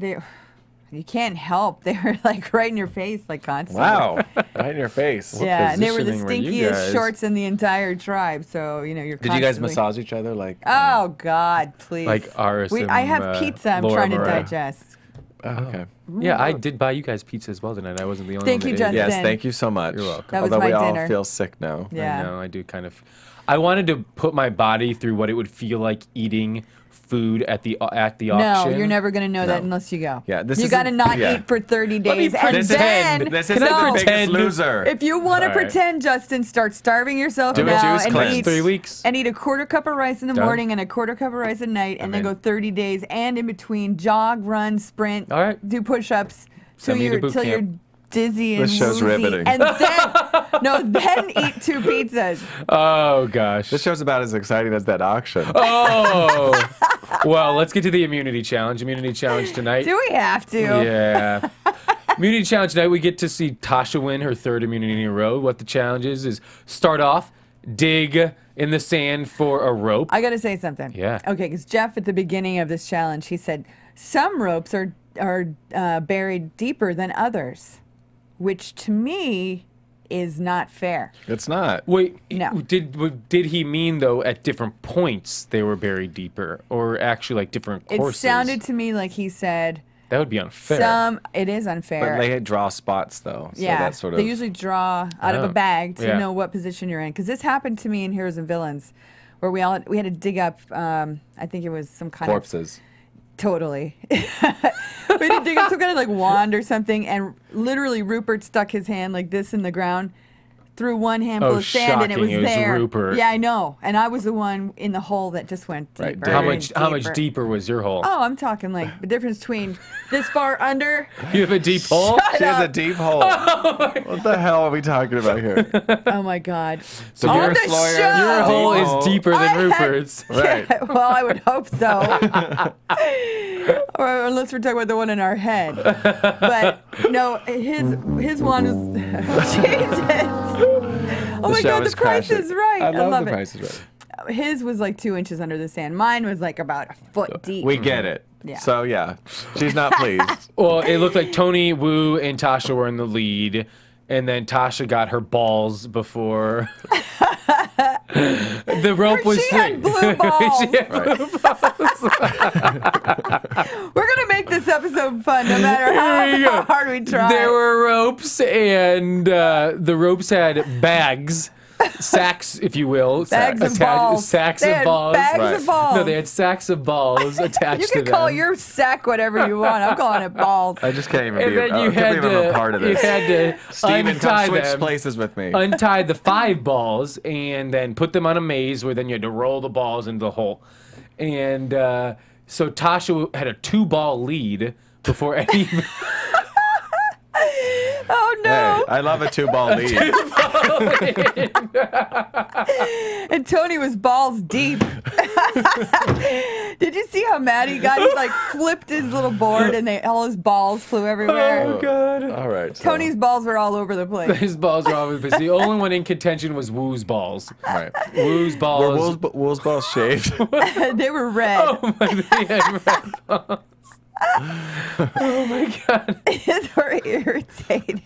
Speaker 6: you can't help. They were like right in your face, like constantly.
Speaker 4: Wow. Right in your face.
Speaker 6: Yeah, and they were the
Speaker 5: positioning were you
Speaker 6: stinkiest
Speaker 5: guys?
Speaker 6: shorts in the entire tribe. So you know you're.
Speaker 4: Did you guys
Speaker 6: constantly-
Speaker 4: massage each other like?
Speaker 6: Oh God, please.
Speaker 5: Like ours and,
Speaker 6: I have pizza. I'm
Speaker 5: Laura
Speaker 6: trying to
Speaker 5: Moret.
Speaker 6: digest.
Speaker 4: Okay.
Speaker 5: Yeah, I did buy you guys pizza as well tonight. I wasn't the only
Speaker 6: Thank
Speaker 5: one.
Speaker 6: you,
Speaker 5: that ate it.
Speaker 6: Justin.
Speaker 4: Yes, thank you so much.
Speaker 5: You're welcome.
Speaker 6: That was
Speaker 4: Although we
Speaker 6: my
Speaker 4: all
Speaker 6: dinner.
Speaker 4: feel sick now.
Speaker 6: Yeah.
Speaker 5: I know, I do kind of. I wanted to put my body through what it would feel like eating food at the auction.
Speaker 6: No, you're never gonna know that
Speaker 4: No.
Speaker 6: unless you go.
Speaker 4: Yeah, this
Speaker 6: you
Speaker 4: isn't-
Speaker 6: gotta not
Speaker 4: yeah.
Speaker 6: eat for 30
Speaker 5: Let me
Speaker 6: days, and
Speaker 5: pretend.
Speaker 6: then
Speaker 4: This
Speaker 5: Can
Speaker 4: isn't
Speaker 5: I
Speaker 4: the biggest
Speaker 5: pretend?
Speaker 4: loser.
Speaker 6: if you want to
Speaker 5: All right.
Speaker 6: pretend, Justin, start starving yourself
Speaker 4: Do a
Speaker 6: now
Speaker 4: juice
Speaker 6: and
Speaker 4: cleanse.
Speaker 6: eat
Speaker 5: 3 weeks.
Speaker 6: and eat a quarter cup of rice in the
Speaker 5: Done.
Speaker 6: morning and a quarter cup of rice at night, and then
Speaker 4: in.
Speaker 6: go 30 days, and in between jog, run, sprint,
Speaker 5: All right.
Speaker 6: do push-ups
Speaker 5: Send me to boot
Speaker 6: till you're
Speaker 5: camp.
Speaker 6: dizzy and
Speaker 4: This show's
Speaker 6: woozy,
Speaker 4: riveting.
Speaker 6: and then eat 2 pizzas.
Speaker 5: Oh gosh.
Speaker 4: This show's about as exciting as that auction.
Speaker 5: Oh. Well, let's get to the immunity challenge. Immunity challenge tonight.
Speaker 6: Do we have to?
Speaker 5: Yeah. Immunity challenge tonight. We get to see Tasha win her 3rd immunity in a row. What the challenge is start off, dig in the sand for a rope.
Speaker 6: I gotta say something.
Speaker 5: Yeah.
Speaker 6: Okay, because Jeff at the beginning of this challenge, he said some ropes are buried deeper than others, which to me is not fair.
Speaker 4: It's not.
Speaker 5: Wait,
Speaker 6: No.
Speaker 5: did he mean though at different points they were buried deeper, or actually like different courses?
Speaker 6: It sounded to me like he said
Speaker 5: that would be unfair.
Speaker 6: it is unfair.
Speaker 4: But they draw spots though. So
Speaker 6: yeah,
Speaker 4: that's sort of.
Speaker 6: they usually draw out of
Speaker 5: Oh,
Speaker 6: a bag to
Speaker 5: yeah.
Speaker 6: know what position you're in. Because this happened to me in Heroes and Villains, where we had to dig up. I think it was some kind of
Speaker 4: corpses.
Speaker 6: Totally. We had to dig up some kind of like wand or something, and literally Rupert stuck his hand like this in the ground, threw one handful
Speaker 5: Oh,
Speaker 6: of sand, and it was
Speaker 5: shocking. It was
Speaker 6: there.
Speaker 5: Rupert.
Speaker 6: Yeah, I know. And I was the one in the hole that just went
Speaker 4: Right,
Speaker 6: deeper.
Speaker 5: how
Speaker 6: and
Speaker 5: much deeper was your hole?
Speaker 6: Oh, I'm talking like the difference between this far under.
Speaker 5: You have a deep hole.
Speaker 4: She has a deep hole. What the hell are we talking about here?
Speaker 6: Oh my God.
Speaker 5: So
Speaker 6: On
Speaker 5: your
Speaker 6: the
Speaker 4: lawyer-
Speaker 6: show!
Speaker 5: Your hole
Speaker 4: hole.
Speaker 5: is deeper
Speaker 6: I
Speaker 5: than
Speaker 6: had-
Speaker 5: Rupert's.
Speaker 4: Right.
Speaker 6: Well, I would hope so. Or unless we're talking about the one in our head. But no, his one was Jesus. Oh my
Speaker 4: show
Speaker 6: God,
Speaker 4: is
Speaker 6: the price
Speaker 4: crashing.
Speaker 6: is right.
Speaker 4: I love
Speaker 6: it.
Speaker 4: the Price is Right.
Speaker 6: His was like 2 inches under the sand. Mine was like about a foot deep.
Speaker 4: We get it.
Speaker 6: Yeah.
Speaker 4: So yeah, she's not pleased.
Speaker 5: Well, it looked like Tony, Wu, and Tasha were in the lead, and then Tasha got her balls before the rope was.
Speaker 6: She had blue balls.
Speaker 5: She had blue
Speaker 6: We're gonna make this episode fun, no matter
Speaker 5: There you
Speaker 6: how
Speaker 5: go.
Speaker 6: hard we try.
Speaker 5: There were ropes, and the ropes had bags, sacks, if you will.
Speaker 6: Bags of balls.
Speaker 5: Sacks
Speaker 6: They
Speaker 5: of
Speaker 6: had
Speaker 5: balls.
Speaker 6: bags
Speaker 4: Right.
Speaker 6: of balls.
Speaker 5: No, they had sacks of balls attached
Speaker 6: You
Speaker 5: to
Speaker 6: can
Speaker 5: them.
Speaker 6: call your sack whatever you want. I'm calling it balls.
Speaker 4: I just can't even
Speaker 5: and
Speaker 4: be.
Speaker 5: then you
Speaker 4: I can't
Speaker 5: had
Speaker 4: believe I'm
Speaker 5: to,
Speaker 4: a part of
Speaker 5: you
Speaker 4: this.
Speaker 5: had to
Speaker 4: Steven,
Speaker 5: untie
Speaker 4: come switch
Speaker 5: them.
Speaker 4: places with me.
Speaker 5: Untie the 5 balls and then put them on a maze where then you had to roll the balls into the hole. And so Tasha had a 2-ball lead before any.
Speaker 6: Oh no!
Speaker 4: Hey, I love a 2-ball lead.
Speaker 6: And Tony was balls deep. Did you see how mad he got? He like flipped his little board, and all his balls flew everywhere.
Speaker 5: Oh God!
Speaker 4: All right. So,
Speaker 6: Tony's balls were all over the place.
Speaker 5: His balls were all over the place. The only one in contention was Woo's balls.
Speaker 4: Right.
Speaker 5: Woo's balls.
Speaker 4: Were Wool's balls shaved?
Speaker 6: They were red.
Speaker 5: Oh my! They had red balls. Oh my God!
Speaker 6: His were irritated.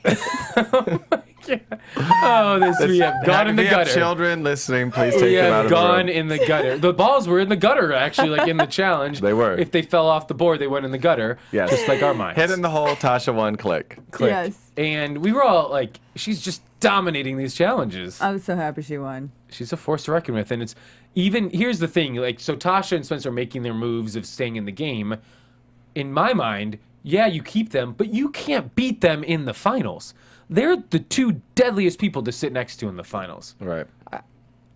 Speaker 5: Oh, we have gone in the
Speaker 4: If you have
Speaker 5: gutter.
Speaker 4: children listening, please take
Speaker 5: We
Speaker 4: them out
Speaker 5: have
Speaker 4: of the
Speaker 5: gone
Speaker 4: room.
Speaker 5: in the gutter. The balls were in the gutter, actually, like in the challenge.
Speaker 4: They were.
Speaker 5: If they fell off the board, they went in the gutter.
Speaker 4: Yes.
Speaker 5: Just like our minds.
Speaker 4: Hit in the hole, Tasha won, click.
Speaker 5: Click.
Speaker 6: Yes.
Speaker 5: And we were all like, she's just dominating these challenges.
Speaker 6: I was so happy she won.
Speaker 5: She's a force to reckon with. And it's even, here's the thing, like, so Tasha and Spencer are making their moves of staying in the game. In my mind, yeah, you keep them, but you can't beat them in the finals. They're the two deadliest people to sit next to in the finals.
Speaker 4: Right.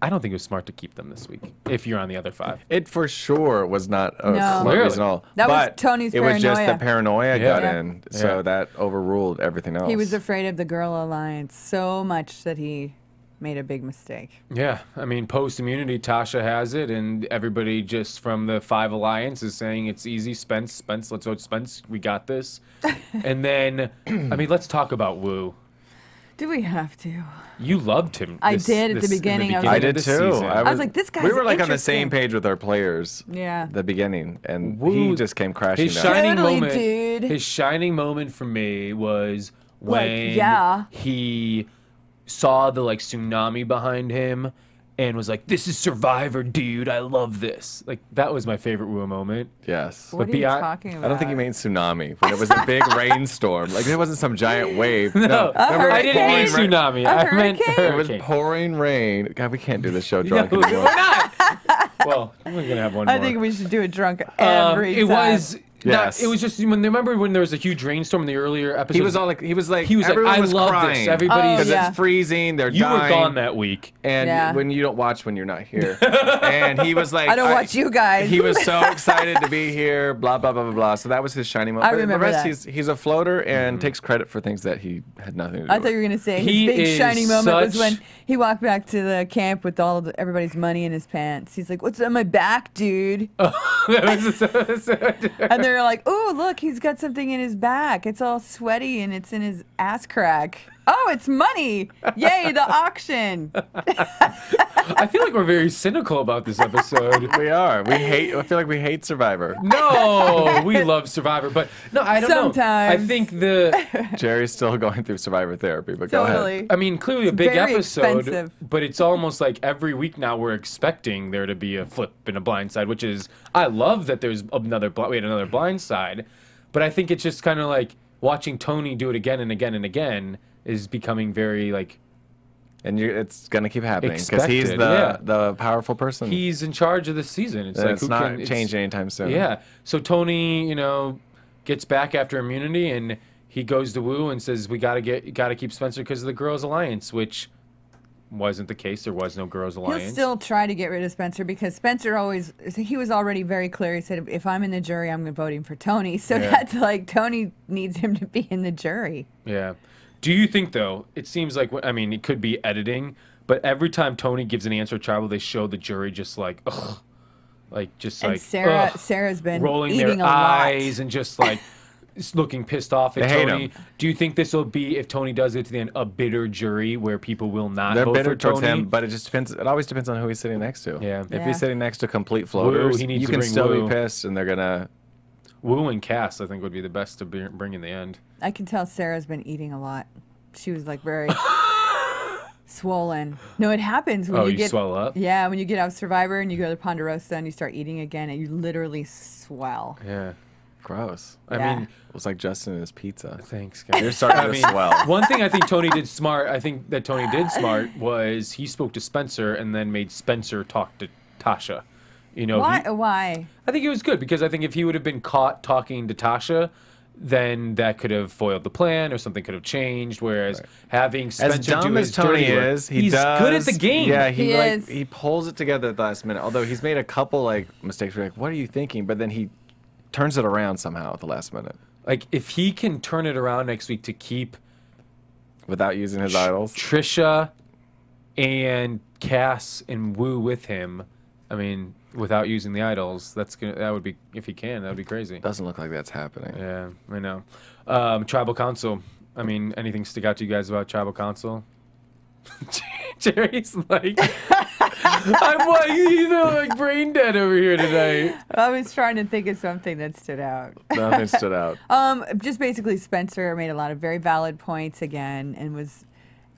Speaker 5: I don't think it was smart to keep them this week if you're on the other 5.
Speaker 4: It for sure was not a
Speaker 6: No.
Speaker 4: smart
Speaker 5: Clearly.
Speaker 4: reason at all.
Speaker 6: That was
Speaker 4: but
Speaker 6: Tony's
Speaker 4: it was just the
Speaker 6: paranoia.
Speaker 4: paranoia got
Speaker 5: Yeah.
Speaker 4: in, so
Speaker 5: Yeah.
Speaker 4: that overruled everything else.
Speaker 6: He was afraid of the girl alliance so much that he made a big mistake.
Speaker 5: Yeah, I mean, post-immunity, Tasha has it, and everybody just from the 5 Alliance is saying it's easy. Spence, let's vote Spence. We got this. And then, I mean, let's talk about Wu.
Speaker 6: Do we have to?
Speaker 5: You loved him.
Speaker 6: I did at the beginning. I
Speaker 4: I did
Speaker 5: of
Speaker 4: too.
Speaker 5: the season.
Speaker 6: I was like, this guy's
Speaker 4: We were like on the same
Speaker 6: interesting.
Speaker 4: page with our players.
Speaker 6: Yeah.
Speaker 4: The beginning, and
Speaker 5: Wu-
Speaker 4: he just came crashing
Speaker 5: His
Speaker 4: down.
Speaker 5: shining
Speaker 6: Totally,
Speaker 5: moment.
Speaker 6: dude.
Speaker 5: His shining moment for me was when
Speaker 6: yeah.
Speaker 5: he saw the like tsunami behind him and was like, "This is Survivor, dude. I love this." Like that was my favorite Wu moment.
Speaker 4: Yes.
Speaker 6: What
Speaker 5: But
Speaker 6: are you
Speaker 5: beyond-
Speaker 6: talking about?
Speaker 4: I don't think he meant tsunami, but it was a big rainstorm. Like it wasn't some giant wave.
Speaker 5: No,
Speaker 4: remember
Speaker 5: I didn't mean
Speaker 4: pouring rain?
Speaker 5: tsunami.
Speaker 6: A
Speaker 5: I meant
Speaker 6: hurricane?
Speaker 4: It was
Speaker 5: hurricane.
Speaker 4: pouring rain. God, we can't do this show
Speaker 5: No,
Speaker 4: drunk
Speaker 5: we're
Speaker 4: anymore.
Speaker 5: not. Well, we're gonna have one more.
Speaker 6: I think we should do it drunk every
Speaker 5: it
Speaker 6: time.
Speaker 5: was.
Speaker 4: Yes.
Speaker 5: It was just remember when there was a huge rainstorm in the earlier episodes.
Speaker 4: He was like,
Speaker 5: I
Speaker 4: everyone was
Speaker 5: love
Speaker 4: crying.
Speaker 5: this. Everybody's
Speaker 6: Oh,
Speaker 4: because
Speaker 6: yeah.
Speaker 4: it's freezing. They're
Speaker 5: you
Speaker 4: dying.
Speaker 5: were gone that week.
Speaker 4: And
Speaker 6: Yeah.
Speaker 4: when you don't watch when you're not here. And he was like,
Speaker 6: I don't watch you guys.
Speaker 4: He was so excited to be here, blah, blah, blah, blah, blah. So that was his shining moment.
Speaker 6: I
Speaker 4: But
Speaker 6: remember
Speaker 4: the rest,
Speaker 6: that.
Speaker 4: he's a floater and
Speaker 5: Mm-hmm.
Speaker 4: takes credit for things that he had nothing to do
Speaker 6: I
Speaker 4: with.
Speaker 6: thought you were going to say
Speaker 5: He
Speaker 6: his big
Speaker 5: is
Speaker 6: shining moment was
Speaker 5: such-
Speaker 6: when he walked back to the camp with all of everybody's money in his pants. He's like, "What's on my back, dude?" And they're like, "Oh, look, he's got something in his back. It's all sweaty and it's in his ass crack. Oh, it's money! Yay, the auction!"
Speaker 5: I feel like we're very cynical about this episode.
Speaker 4: We are. I feel like we hate Survivor.
Speaker 5: No, we love Survivor, but no, I don't know. I
Speaker 6: Sometimes.
Speaker 5: think the,
Speaker 4: Jerry's still going through Survivor therapy, but go ahead.
Speaker 6: Totally.
Speaker 5: I mean, clearly a big
Speaker 6: very
Speaker 5: episode,
Speaker 6: expensive.
Speaker 5: but it's almost like every week now we're expecting there to be a flip and a blind side, which is, I love that there's we had another blind side, but I think it's just kind of like watching Tony do it again and again and again is becoming very like,
Speaker 4: And it's going to keep happening because he's
Speaker 5: Expected, yeah.
Speaker 4: the powerful person.
Speaker 5: he's in charge of the season. It's
Speaker 4: And
Speaker 5: like
Speaker 4: it's
Speaker 5: who
Speaker 4: not
Speaker 5: can
Speaker 4: changing anytime soon.
Speaker 5: Yeah. So Tony, gets back after immunity and he goes to Wu and says, "We gotta keep Spencer because of the Girls Alliance," which wasn't the case. There was no Girls Alliance.
Speaker 6: He'll still try to get rid of Spencer because Spencer he was already very clear. He said, "If I'm in the jury, I'm voting for Tony." So
Speaker 5: Yeah.
Speaker 6: that's like Tony needs him to be in the jury.
Speaker 5: Yeah. Do you think though? It seems like it could be editing, but every time Tony gives an answer to Tribal, they show the jury just like, ugh,
Speaker 6: And Sarah's been
Speaker 5: rolling
Speaker 6: eating
Speaker 5: their
Speaker 6: a lot.
Speaker 5: eyes and just like looking pissed off at
Speaker 4: They hate
Speaker 5: Tony.
Speaker 4: him.
Speaker 5: Do you think this will be, if Tony does it to the end, a bitter jury where people will not
Speaker 4: They're
Speaker 5: vote
Speaker 4: bitter
Speaker 5: for
Speaker 4: towards
Speaker 5: Tony?
Speaker 4: him, but it just depends. It always depends on who he's sitting next to.
Speaker 5: Yeah.
Speaker 4: If
Speaker 6: Yeah.
Speaker 4: he's sitting next to complete floaters,
Speaker 5: he needs
Speaker 4: you
Speaker 5: to
Speaker 4: can
Speaker 5: bring
Speaker 4: still
Speaker 5: Wu.
Speaker 4: be pissed, and they're gonna.
Speaker 5: Wu and Cass, I think, would be the best to bring in the end.
Speaker 6: I can tell Sarah's been eating a lot. She was like very swollen. No, it happens when you
Speaker 5: You
Speaker 6: get
Speaker 5: swell up?
Speaker 6: Yeah, when you get out of Survivor and you go to Ponderosa and you start eating again, and you literally swell.
Speaker 5: Yeah.
Speaker 4: Gross.
Speaker 5: I
Speaker 6: Yeah.
Speaker 5: mean,
Speaker 4: It was like Justin and his pizza.
Speaker 5: thanks, guys.
Speaker 4: You're starting to swell.
Speaker 5: One thing I think Tony did smart, was he spoke to Spencer and then made Spencer talk to Tasha.
Speaker 6: Why?
Speaker 5: I think it was good because I think if he would have been caught talking to Tasha, then that could have foiled the plan or something could have changed. Whereas having Spencer
Speaker 4: As dumb
Speaker 5: do
Speaker 4: as
Speaker 5: his
Speaker 4: Tony
Speaker 5: dirty work,
Speaker 4: is,
Speaker 5: he's good at the game.
Speaker 4: Yeah,
Speaker 6: He is.
Speaker 4: he pulls it together at the last minute. Although he's made a couple mistakes. We're like, what are you thinking? But then he turns it around somehow at the last minute
Speaker 5: Like if he can turn it around next week to keep
Speaker 4: without using his idols.
Speaker 5: Trisha and Cass and Wu with him, I mean, without using the idols, that would be, if he can, that would be crazy.
Speaker 4: Doesn't look like that's happening.
Speaker 5: Yeah, I know. Tribal Council. I mean, anything stick out to you guys about Tribal Council? Jerry's like, like brain dead over here tonight.
Speaker 6: I was trying to think of something that stood out.
Speaker 4: Nothing stood out.
Speaker 6: Just basically Spencer made a lot of very valid points again and was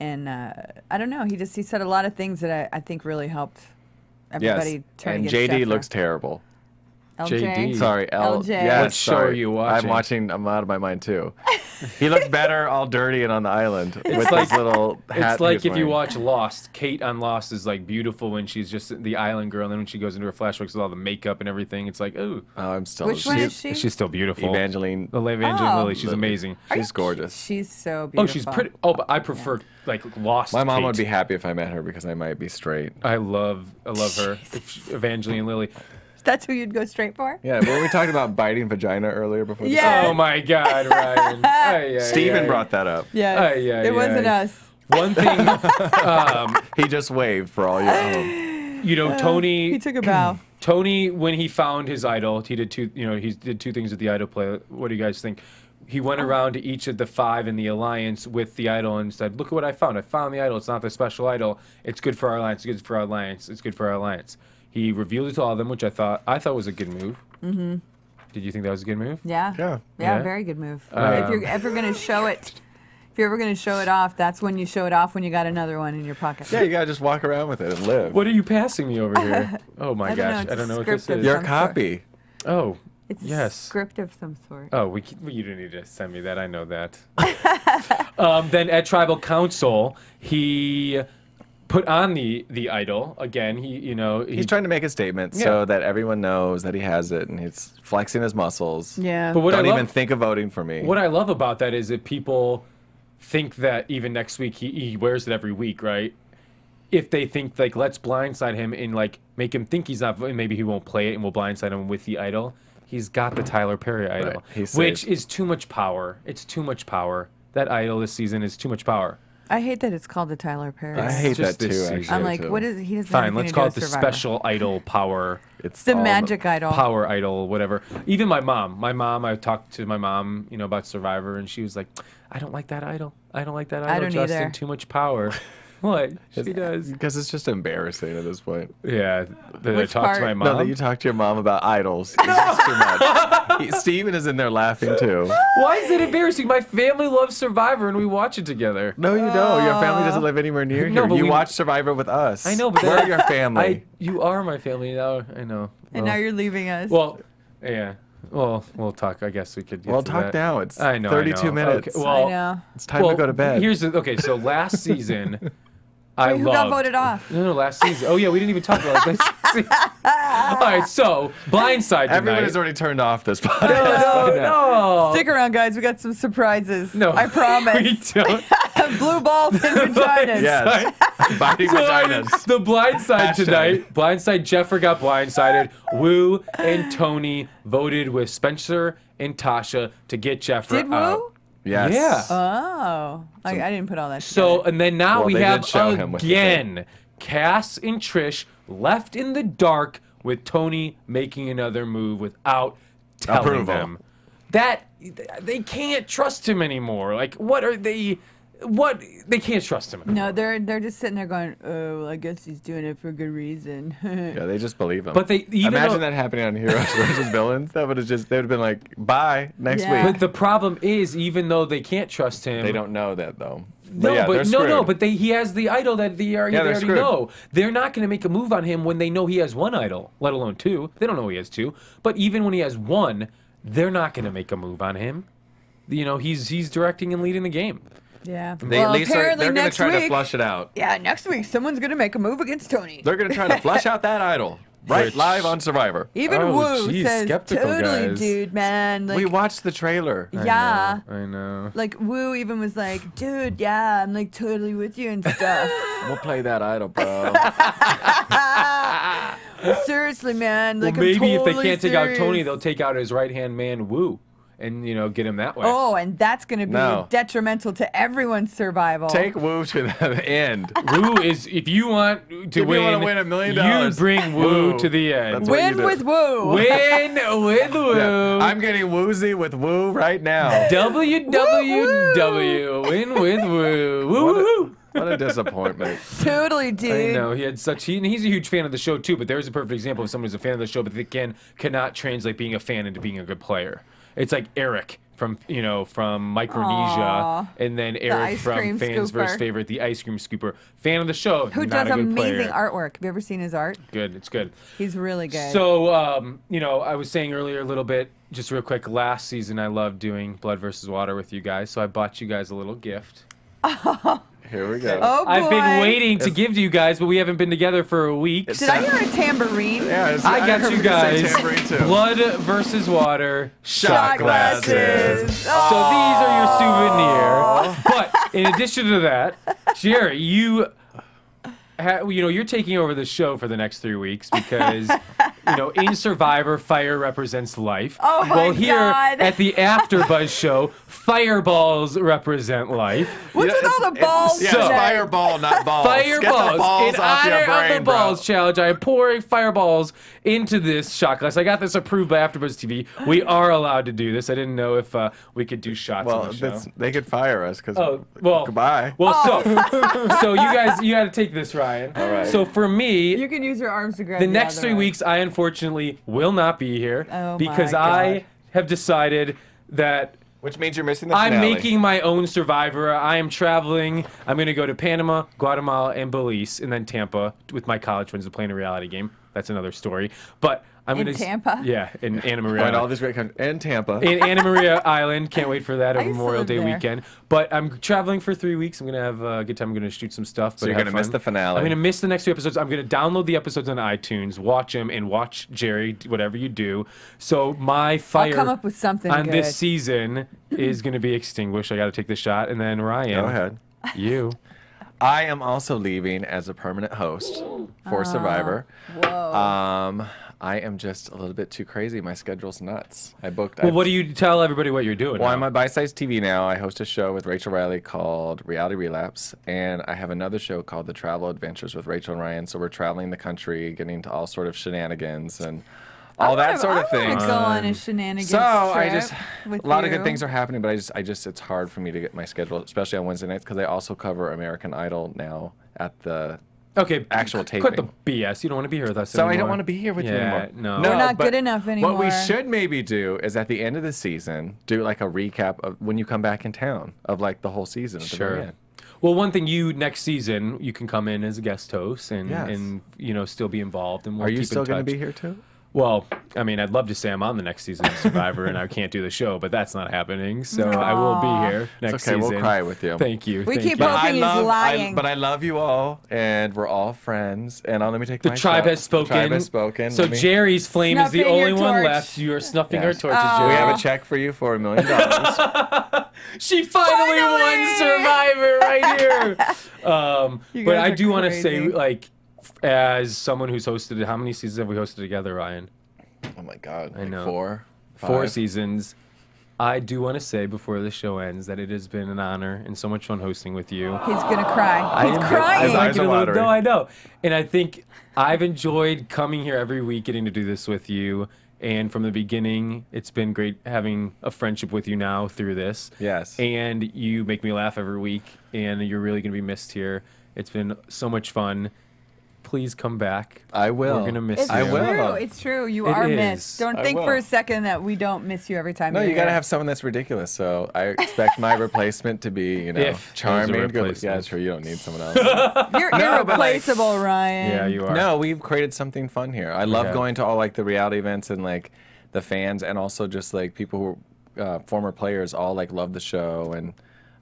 Speaker 6: And I don't know. He said a lot of things that I think really helped everybody turn
Speaker 4: and
Speaker 6: against
Speaker 4: JD
Speaker 6: Jeffra.
Speaker 4: looks terrible.
Speaker 6: LJ?
Speaker 5: JD.
Speaker 4: Sorry,
Speaker 6: LJ.
Speaker 4: Yes,
Speaker 5: What show are you watching?
Speaker 4: I'm out of my mind too. He looked better all dirty and on the island with
Speaker 5: like-
Speaker 4: his little hat.
Speaker 5: It's like
Speaker 4: he was
Speaker 5: if you
Speaker 4: wearing.
Speaker 5: watch Lost. Kate on Lost is like beautiful when she's just the island girl, and then when she goes into her flashbacks with all the makeup and everything, it's like, ooh,
Speaker 4: Oh, I'm still.
Speaker 6: Which one is she?
Speaker 5: she's still beautiful.
Speaker 4: Evangeline.
Speaker 5: The Evangeline
Speaker 6: Oh.
Speaker 5: Lilly, she's amazing.
Speaker 4: She's gorgeous.
Speaker 6: She's so
Speaker 5: Oh,
Speaker 6: beautiful.
Speaker 5: she's pretty. Oh, but I prefer like Lost.
Speaker 4: My mom
Speaker 5: Kate.
Speaker 4: would be happy if I met her because I might be straight.
Speaker 5: I love her. Evangeline Lilly.
Speaker 6: That's who you'd go straight for?
Speaker 4: Yeah, when we talked about biting vagina earlier before. the
Speaker 6: Yeah.
Speaker 4: show,
Speaker 5: Oh my God, Ryan. Ay, ay,
Speaker 4: Steven
Speaker 5: ay.
Speaker 4: brought that up.
Speaker 6: Yes.
Speaker 5: Ay, ay,
Speaker 6: it wasn't
Speaker 5: ay.
Speaker 6: us.
Speaker 5: One thing,
Speaker 4: He just waved for all you at home.
Speaker 5: you know, Tony.
Speaker 6: He took a bow.
Speaker 5: Tony, when he found his idol, he did two things with the idol play. What do you guys think? He went around to each of the 5 in the alliance with the idol and said, "Look at what I found. I found the idol. It's not the special idol. It's good for our alliance. It's good for our alliance. It's good for our alliance." He revealed it to all of them, which I thought was a good move. Mm-hmm. Did you think that was a good move?
Speaker 6: Yeah.
Speaker 4: Yeah.
Speaker 5: Yeah?
Speaker 6: Very good move. If you're ever gonna show it, off, that's when you show it off when you got another one in your pocket.
Speaker 4: Yeah, you gotta just walk around with it and live.
Speaker 5: What are you passing me over here? Oh my
Speaker 6: I don't know,
Speaker 5: gosh,
Speaker 6: it's
Speaker 5: I don't know what
Speaker 6: a
Speaker 5: this
Speaker 6: script of
Speaker 5: is.
Speaker 4: Your
Speaker 6: some
Speaker 4: copy.
Speaker 5: Oh,
Speaker 6: It's a
Speaker 5: yes.
Speaker 6: script of some sort.
Speaker 5: Oh, you didn't need to send me that. I know that. Then at Tribal Council, he put on the idol again.
Speaker 4: He's trying to make a statement
Speaker 5: Yeah.
Speaker 4: so that everyone knows that he has it, and he's flexing his muscles.
Speaker 6: Yeah.
Speaker 5: But what
Speaker 4: Don't
Speaker 5: I love,
Speaker 4: even think of voting for me.
Speaker 5: What I love about that is that people think that even next week he wears it every week, right? If they think like let's blindside him and like make him think he's not, maybe he won't play it and we'll blindside him with the idol. He's got the Tyler Perry idol,
Speaker 4: Right. He's
Speaker 5: which
Speaker 4: safe.
Speaker 5: is too much power. It's too much power. That idol this season is too much power.
Speaker 6: I hate that it's called the Tyler Perry.
Speaker 4: I hate
Speaker 5: just
Speaker 4: that
Speaker 5: this
Speaker 4: too.
Speaker 5: season.
Speaker 4: Actually,
Speaker 6: I'm like,
Speaker 4: too.
Speaker 6: what is he doesn't have
Speaker 5: Fine,
Speaker 6: anything
Speaker 5: let's
Speaker 6: to
Speaker 5: call
Speaker 6: do
Speaker 5: it the
Speaker 6: with Survivor.
Speaker 5: special idol power.
Speaker 4: It's
Speaker 6: The
Speaker 4: all
Speaker 6: magic idol.
Speaker 5: Power idol, whatever. Even my mom, I talked to my mom, about Survivor, and she was like, "I don't like that idol. I don't like that idol.
Speaker 6: don't
Speaker 5: Justin,
Speaker 6: either.
Speaker 5: too much power." What? She does.
Speaker 4: Because it's just embarrassing at this point.
Speaker 5: Yeah. Did I
Speaker 6: Which
Speaker 5: talk to my
Speaker 6: part?
Speaker 5: mom?
Speaker 4: No, that you talk to your mom about idols. It's just too much. Steven is in there laughing too.
Speaker 5: Why is it embarrassing? My family loves Survivor, and we watch it together.
Speaker 4: No, you don't. Your family doesn't live anywhere near
Speaker 5: No,
Speaker 4: here.
Speaker 5: but
Speaker 4: You
Speaker 5: we-
Speaker 4: watch Survivor with us.
Speaker 5: I know, but
Speaker 4: we're your family.
Speaker 5: You are my family now. I know.
Speaker 6: And now you're leaving us.
Speaker 5: Well, yeah. Well, we'll talk. I guess we could. Get
Speaker 4: Well,
Speaker 5: to
Speaker 4: talk
Speaker 5: that.
Speaker 4: now. It's
Speaker 5: I know.
Speaker 4: 32 minutes.
Speaker 5: Okay, well,
Speaker 6: I know.
Speaker 4: It's time to go to bed.
Speaker 5: Okay. So last season, I
Speaker 6: Wait, who got
Speaker 5: loved.
Speaker 6: voted off?
Speaker 5: No, last season. Oh yeah, we didn't even talk about this. All right, so Blindside tonight.
Speaker 4: Everyone has already turned off this podcast.
Speaker 5: No.
Speaker 6: Stick around, guys. We got some surprises.
Speaker 5: No,
Speaker 6: I promise.
Speaker 5: we don't.
Speaker 6: Blue balls and vaginas.
Speaker 4: Yes. Biting vaginas.
Speaker 5: The Blindside
Speaker 4: Hashtag.
Speaker 5: tonight. Blindside. Jeffrey got blindsided. Woo and Tony voted with Spencer and Tasha to get Jeffrey
Speaker 6: Did Woo?
Speaker 5: out.
Speaker 4: Yes.
Speaker 5: Yeah.
Speaker 6: Oh, I didn't put all that.
Speaker 5: So,
Speaker 6: together.
Speaker 5: and then now
Speaker 4: Well,
Speaker 5: we
Speaker 4: they
Speaker 5: have
Speaker 4: did show him with the
Speaker 5: again Cass and Trish left in the dark with Tony making another move without telling
Speaker 4: Approval.
Speaker 5: them. That they can't trust him anymore. Like, what are they? What they can't trust him.
Speaker 6: no, they're just sitting there going, "Oh, well, I guess he's doing it for good reason."
Speaker 4: Yeah, they just believe him.
Speaker 5: But they even
Speaker 4: imagine
Speaker 5: though-
Speaker 4: that happening on Heroes versus Villains. That would have just they would have been like, bye next
Speaker 6: Yeah.
Speaker 4: week.
Speaker 5: But the problem is, even though they can't trust him,
Speaker 4: They don't know that though.
Speaker 5: No,
Speaker 4: yeah, they're
Speaker 5: no,
Speaker 4: screwed.
Speaker 5: but he has the idol that they already
Speaker 4: they're screwed.
Speaker 5: know. They're not going to make a move on him when they know he has one idol, let alone two. They don't know he has two. But even when he has one, they're not going to make a move on him. He's directing and leading the game.
Speaker 6: yeah.
Speaker 4: They
Speaker 6: well,
Speaker 4: at least
Speaker 6: apparently
Speaker 4: they're going
Speaker 6: next
Speaker 4: to try
Speaker 6: week.
Speaker 4: to flush it out.
Speaker 6: Yeah, next week someone's gonna make a move against Tony.
Speaker 4: They're going to try to flush out that idol right
Speaker 5: Which-
Speaker 4: live on Survivor.
Speaker 6: Even
Speaker 5: Oh,
Speaker 6: Woo
Speaker 5: geez,
Speaker 6: says,
Speaker 5: skeptical
Speaker 6: "Totally,
Speaker 5: guys.
Speaker 6: dude, man." Like,
Speaker 4: We watched the trailer.
Speaker 6: yeah.
Speaker 5: I know.
Speaker 6: Like Woo even was like, "Dude, yeah, I'm like totally with you and stuff."
Speaker 4: We'll play that idol, bro.
Speaker 6: Seriously, man.
Speaker 5: Well,
Speaker 6: Like,
Speaker 5: maybe
Speaker 6: I'm
Speaker 5: if they
Speaker 6: totally
Speaker 5: can't take out
Speaker 6: serious.
Speaker 5: Tony, they'll take out his right-hand man, Woo, and, get him that way.
Speaker 6: Oh, and that's gonna be
Speaker 4: No.
Speaker 6: detrimental to everyone's survival.
Speaker 4: Take Woo to the end.
Speaker 5: Woo is, if you want to
Speaker 4: If you
Speaker 5: win,
Speaker 4: wanna win $1 million,
Speaker 5: you bring Woo
Speaker 4: Woo.
Speaker 5: to the end.
Speaker 4: That's what you
Speaker 6: Win
Speaker 4: do.
Speaker 6: with Woo.
Speaker 5: Win with Woo.
Speaker 4: Yeah. I'm getting woozy with Woo right now.
Speaker 5: WWW. Win with Woo. Woo
Speaker 4: What a-
Speaker 5: woo.
Speaker 4: What a disappointment.
Speaker 6: Totally,
Speaker 5: I
Speaker 6: dude.
Speaker 5: know he had such. He's a huge fan of the show too. But there's a perfect example of someone who's a fan of the show, but they cannot translate being a fan into being a good player. It's like Eric from Micronesia,
Speaker 6: Aw.
Speaker 5: and then Eric
Speaker 6: ice
Speaker 5: from
Speaker 6: cream
Speaker 5: Fans vs.
Speaker 6: scooper.
Speaker 5: Favorite, the ice cream scooper. Fan of the show.
Speaker 6: Who
Speaker 5: not
Speaker 6: does
Speaker 5: a good
Speaker 6: amazing
Speaker 5: player.
Speaker 6: artwork. Have you ever seen his art?
Speaker 5: Good, it's good.
Speaker 6: He's really good.
Speaker 5: So, I was saying earlier a little bit, just real quick, last season I loved doing Blood versus Water with you guys, so I bought you guys a little gift.
Speaker 4: Here we go.
Speaker 6: oh boy.
Speaker 5: I've been waiting to give to you guys, but we haven't been together for a week.
Speaker 6: Did I hear a tambourine?
Speaker 4: Yeah,
Speaker 5: I got you guys
Speaker 4: tambourine too.
Speaker 5: Blood versus Water
Speaker 4: Shot glasses.
Speaker 5: So these are your souvenir. But in addition to that, Jerri, you're taking over the show for the next 3 weeks because, in Survivor, fire represents life.
Speaker 6: Oh my
Speaker 5: well, here
Speaker 6: God.
Speaker 5: at the AfterBuzz show, fireballs represent life.
Speaker 6: What's with all the balls
Speaker 4: Yeah,
Speaker 5: So-
Speaker 4: it's
Speaker 6: today?
Speaker 4: fireball, not balls. Get the
Speaker 5: Fireballs!
Speaker 4: balls
Speaker 5: In
Speaker 4: off your
Speaker 5: honor
Speaker 4: brain,
Speaker 5: of the balls
Speaker 4: bro.
Speaker 5: challenge, I am pouring fireballs into this shot glass. I got this approved by AfterBuzz TV. We are allowed to do this. I didn't know if we could do shots on
Speaker 4: Well,
Speaker 5: the show.
Speaker 4: they could fire us because.
Speaker 5: Oh, well.
Speaker 4: Goodbye.
Speaker 5: Well, so you guys, you got to take this, Ryan.
Speaker 4: All right.
Speaker 5: So for me,
Speaker 6: You can use your arms to grab
Speaker 5: the
Speaker 6: the
Speaker 5: next
Speaker 6: other
Speaker 5: 3
Speaker 6: one.
Speaker 5: weeks, I unfortunately will not be here
Speaker 6: Oh
Speaker 5: because
Speaker 6: my
Speaker 5: I
Speaker 6: God.
Speaker 5: have decided that
Speaker 4: Which means you're missing the
Speaker 5: I'm
Speaker 4: finale.
Speaker 5: making my own Survivor. I am traveling. I'm going to go to Panama, Guatemala, and Belize, and then Tampa with my college friends to play in a reality game. That's another story. But I'm
Speaker 6: In
Speaker 5: going to
Speaker 6: Tampa?
Speaker 5: Yeah, in Anna Maria.
Speaker 4: Going to all these great countries. And Tampa.
Speaker 5: in Anna Maria Island. Can't wait for that
Speaker 6: I
Speaker 5: over
Speaker 6: used to
Speaker 5: Memorial
Speaker 6: live
Speaker 5: Day
Speaker 6: there.
Speaker 5: weekend. But I'm traveling for 3 weeks. I'm going to have a good time. I'm going to shoot some stuff.
Speaker 4: So
Speaker 5: but
Speaker 4: you're
Speaker 5: have
Speaker 4: gonna miss
Speaker 5: fun.
Speaker 4: the finale.
Speaker 5: I'm going to miss the next 2 episodes. I'm going to download the episodes on iTunes, watch them, and watch Jerri, whatever you do. So my fire
Speaker 6: come up with something
Speaker 5: on
Speaker 6: good.
Speaker 5: this season is going to be extinguished. I got to take the shot. And then Ryan.
Speaker 4: Go ahead.
Speaker 5: You.
Speaker 4: I am also leaving as a permanent host for Survivor.
Speaker 6: Whoa.
Speaker 4: I am just a little bit too crazy. My schedule's nuts.
Speaker 5: Well, what do you tell everybody what you're doing?
Speaker 4: Well,
Speaker 5: now?
Speaker 4: I'm on Bite-Size TV now. I host a show with Rachel Riley called Reality Relapse, and I have another show called The Travel Adventures with Rachel and Ryan. So we're traveling the country, getting to all sort of shenanigans and all that sort of
Speaker 6: I
Speaker 4: thing.
Speaker 6: want to go on a shenanigans
Speaker 4: So I
Speaker 6: trip
Speaker 4: just
Speaker 6: with
Speaker 4: a lot of
Speaker 6: you.
Speaker 4: good things are happening, but I just it's hard for me to get my schedule, especially on Wednesday nights, because I also cover American Idol now at the
Speaker 5: Okay,
Speaker 4: actual
Speaker 5: Quit the
Speaker 4: taping.
Speaker 5: BS. You don't want to be here with us
Speaker 4: So I
Speaker 5: anymore.
Speaker 4: don't want to be here with you
Speaker 5: Yeah,
Speaker 4: anymore.
Speaker 5: no.
Speaker 6: We're not
Speaker 4: but
Speaker 6: good enough
Speaker 4: What we
Speaker 6: anymore.
Speaker 4: should maybe do is at the end of the season, do like a recap of when you come back in town of like the whole season. At the very
Speaker 5: Sure.
Speaker 4: end.
Speaker 5: Well, one thing next season you can come in as a guest host and
Speaker 4: Yes.
Speaker 5: still be involved and we'll
Speaker 4: Are you
Speaker 5: keep
Speaker 4: still
Speaker 5: in
Speaker 4: going
Speaker 5: touch.
Speaker 4: to be here too?
Speaker 5: Well, I mean, I'd love to say I'm on the next season of Survivor and I can't do the show, but that's not happening. So I will be here next
Speaker 4: It's okay,
Speaker 5: season.
Speaker 4: we'll cry with you.
Speaker 5: Thank you.
Speaker 6: We
Speaker 5: thank
Speaker 6: keep
Speaker 5: you.
Speaker 6: hoping he's lying.
Speaker 4: but I love you all, and we're all friends. And let me take
Speaker 5: The
Speaker 4: my
Speaker 5: tribe
Speaker 4: shot.
Speaker 5: has spoken.
Speaker 4: The tribe has spoken.
Speaker 5: So
Speaker 4: Let me-
Speaker 5: Jerry's flame is the
Speaker 6: Snuffing your
Speaker 5: only one
Speaker 6: torch.
Speaker 5: left. You are snuffing
Speaker 4: Yes.
Speaker 5: our torches,
Speaker 6: Oh.
Speaker 5: Jerry.
Speaker 4: we have a check for you for $1 million.
Speaker 5: She finally won Survivor right here.
Speaker 6: You
Speaker 5: But
Speaker 6: guys
Speaker 5: I
Speaker 6: are
Speaker 5: do want to say,
Speaker 6: crazy.
Speaker 5: like, as someone who's hosted it, how many seasons have we hosted together, Ryan?
Speaker 4: Oh my God!
Speaker 5: I
Speaker 4: like
Speaker 5: know.
Speaker 4: 4,
Speaker 5: 4
Speaker 4: 5?
Speaker 5: seasons. I do want to say before the show ends that it has been an honor and so much fun hosting with you.
Speaker 6: He's gonna cry. He's
Speaker 5: am-
Speaker 6: crying.
Speaker 4: His eyes
Speaker 5: getting
Speaker 4: are
Speaker 5: a little-
Speaker 4: watering.
Speaker 5: No, I know. And I think I've enjoyed coming here every week, getting to do this with you. And from the beginning, it's been great having a friendship with you now through this.
Speaker 4: Yes.
Speaker 5: And you make me laugh every week, and you're really going to be missed here. It's been so much fun. Please come back.
Speaker 4: I will.
Speaker 5: We're going to miss
Speaker 6: It's
Speaker 5: you.
Speaker 4: I will.
Speaker 6: true. It's true. You
Speaker 5: It
Speaker 6: are
Speaker 5: is.
Speaker 6: missed. Don't
Speaker 4: I
Speaker 6: think
Speaker 4: will.
Speaker 6: for a second that we don't miss you every time.
Speaker 4: No,
Speaker 6: you're
Speaker 4: you got to
Speaker 6: here.
Speaker 4: have someone that's ridiculous. So I expect my replacement to be,
Speaker 5: If there's a
Speaker 4: charming. Good.
Speaker 5: replacement.
Speaker 4: Yeah, sure. You don't need someone else.
Speaker 6: You're
Speaker 4: No, but, like-
Speaker 6: irreplaceable, Ryan.
Speaker 5: Yeah, you are.
Speaker 4: No, we've created something fun here. I love
Speaker 5: have.
Speaker 4: going to all like the reality events and like the fans, and also just like people who former players all like love the show, and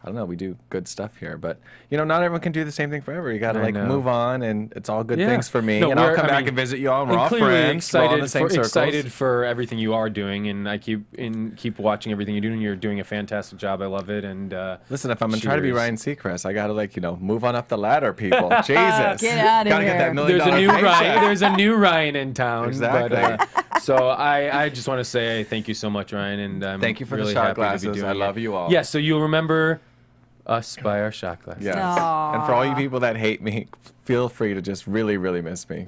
Speaker 4: I don't know, we do good stuff here. But not everyone can do the same thing forever. You got to
Speaker 5: I
Speaker 4: like
Speaker 5: know.
Speaker 4: move on, and it's all good
Speaker 5: Yeah.
Speaker 4: things for me.
Speaker 5: No,
Speaker 4: and I'll
Speaker 5: we're-
Speaker 4: come
Speaker 5: I
Speaker 4: back
Speaker 5: mean,
Speaker 4: and visit you all. And we're
Speaker 5: I'm
Speaker 4: all
Speaker 5: clearly
Speaker 4: friends. We're all in the
Speaker 5: excited
Speaker 4: same
Speaker 5: for,
Speaker 4: circles.
Speaker 5: excited for everything you are doing, and I keep watching everything you're doing. You're doing a fantastic job. I love it. And
Speaker 4: Listen, if I'm gonna try to be
Speaker 5: cheers.
Speaker 4: Ryan Seacrest, I gotta move on up the ladder, people. Jesus,
Speaker 6: Get outta
Speaker 4: Gotta
Speaker 6: here.
Speaker 4: get that $1 million
Speaker 5: There's a new
Speaker 4: paycheck.
Speaker 5: Ryan. There's a new Ryan in town.
Speaker 4: Exactly.
Speaker 5: But, so I just want to say thank you so much, Ryan, and I'm
Speaker 4: Thank you for the
Speaker 5: really
Speaker 4: shot
Speaker 5: happy to be
Speaker 4: glasses.
Speaker 5: doing
Speaker 4: I
Speaker 5: it.
Speaker 4: love you all.
Speaker 5: Yes. So you'll remember us by our shot glasses.
Speaker 4: Yes.
Speaker 6: Aw.
Speaker 4: And for all you people that hate me, feel free to just really, really miss me.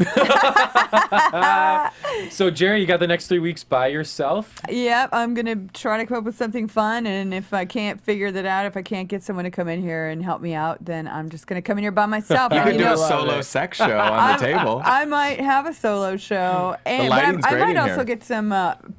Speaker 5: So Jerry, you got the next 3 weeks by yourself.
Speaker 6: Yep, I'm gonna try to come up with something fun, and if I can't figure that out, if I can't get someone to come in here and help me out, then I'm just gonna come in here by myself.
Speaker 4: You
Speaker 6: And,
Speaker 4: could do a
Speaker 5: love
Speaker 4: solo
Speaker 5: it.
Speaker 4: sex show on the table.
Speaker 6: I might have a solo show, and but
Speaker 4: lighting's
Speaker 6: I
Speaker 4: great
Speaker 6: might
Speaker 4: in
Speaker 6: also
Speaker 4: here.
Speaker 6: get some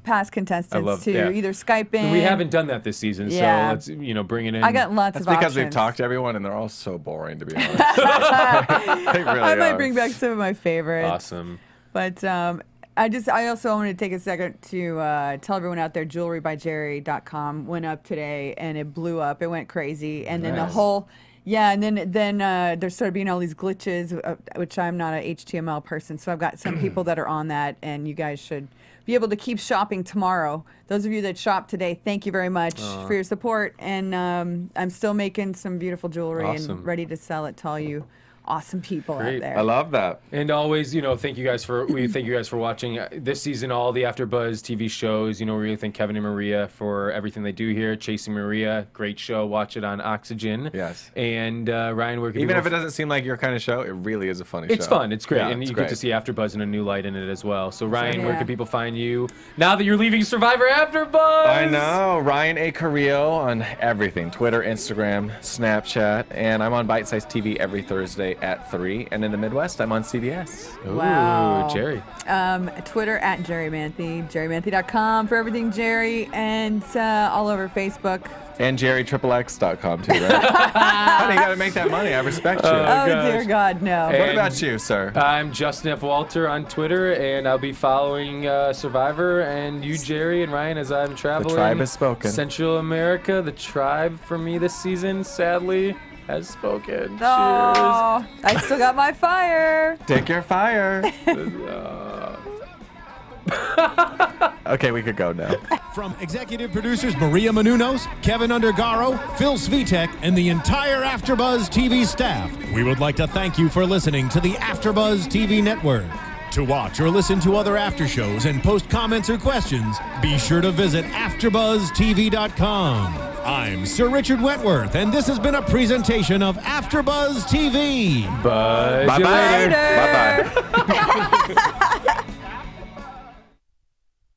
Speaker 6: past contestants to either Skype in.
Speaker 5: We haven't done that this season, so let's bring it in.
Speaker 6: I got lots of
Speaker 4: That's because
Speaker 6: options.
Speaker 4: we've talked to everyone, and they're all so boring, to be honest. They really
Speaker 6: I might
Speaker 4: are.
Speaker 6: bring back some of my favorites.
Speaker 5: Awesome.
Speaker 6: But I also want to take a second to tell everyone out there, jewelrybyjerri.com went up today, and it blew up. It went crazy, and then the whole. Yeah, and then there started being all these glitches, which I'm not a HTML person, so I've got some people that are on that, and you guys should be able to keep shopping tomorrow. Those of you that shop today, thank you very much for your support, and I'm still making some beautiful jewelry and ready to sell it to all you awesome people out there.
Speaker 4: I love that.
Speaker 5: And always, thank you guys for watching this season. All the AfterBuzz TV shows. We really thank Kevin and Maria for everything they do here. Chasing Maria, great show. Watch it on Oxygen.
Speaker 4: Yes.
Speaker 5: And Ryan, where can
Speaker 4: even if it doesn't seem like your kind of show, it really is a funny show.
Speaker 5: It's fun. It's great,
Speaker 4: Yeah,
Speaker 5: and
Speaker 4: it's
Speaker 5: you
Speaker 4: great.
Speaker 5: get to see AfterBuzz in a new light in it as well. So Ryan, where can people find you now that you're leaving Survivor AfterBuzz?
Speaker 4: I know. Ryan A. Carrillo on everything. Twitter, Instagram, Snapchat. And I'm on Bite Size TV every Thursday at 3. And in the Midwest, I'm on CBS.
Speaker 5: Ooh,
Speaker 6: Wow.
Speaker 5: Jerri.
Speaker 6: Twitter at Jerri Manthey, jerrimanthey.com for everything Jerri, and all over Facebook.
Speaker 4: And JerriXXX.com too, right? Honey, you got to make that money. I respect you.
Speaker 6: Oh, dear God, no.
Speaker 4: What about you, sir?
Speaker 5: I'm Justin F. Walter on Twitter, and I'll be following Survivor and you, Jerri, and Ryan as I'm traveling.
Speaker 4: The tribe has spoken.
Speaker 5: Central America. The tribe for me this season, sadly, has spoken.
Speaker 6: Oh, I still got my fire.
Speaker 4: Take your fire. Okay, we could go now.
Speaker 3: From executive producers Maria Menounos, Kevin Undergaro, Phil Svitek, and the entire AfterBuzz TV staff, we would like to thank you for listening to the AfterBuzz TV network. To watch or listen to other after shows and post comments or questions, be sure to visit AfterBuzzTV.com. I'm Sir Richard Wentworth, and this has been a presentation of AfterBuzz TV.
Speaker 5: Buzz you
Speaker 4: Bye-bye.
Speaker 5: later.
Speaker 4: Bye-bye.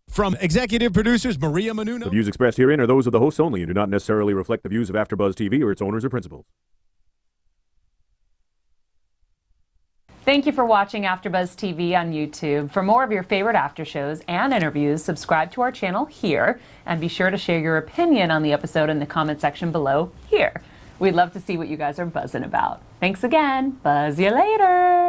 Speaker 3: From executive producers Maria Menounos.
Speaker 8: The views expressed herein are those of the hosts only and do not necessarily reflect the views of AfterBuzz TV or its owners or principals.
Speaker 9: Thank you for watching AfterBuzz TV on YouTube. For more of your favorite after shows and interviews, subscribe to our channel here, and be sure to share your opinion on the episode in the comment section below here. We'd love to see what you guys are buzzing about. Thanks again. Buzz you later.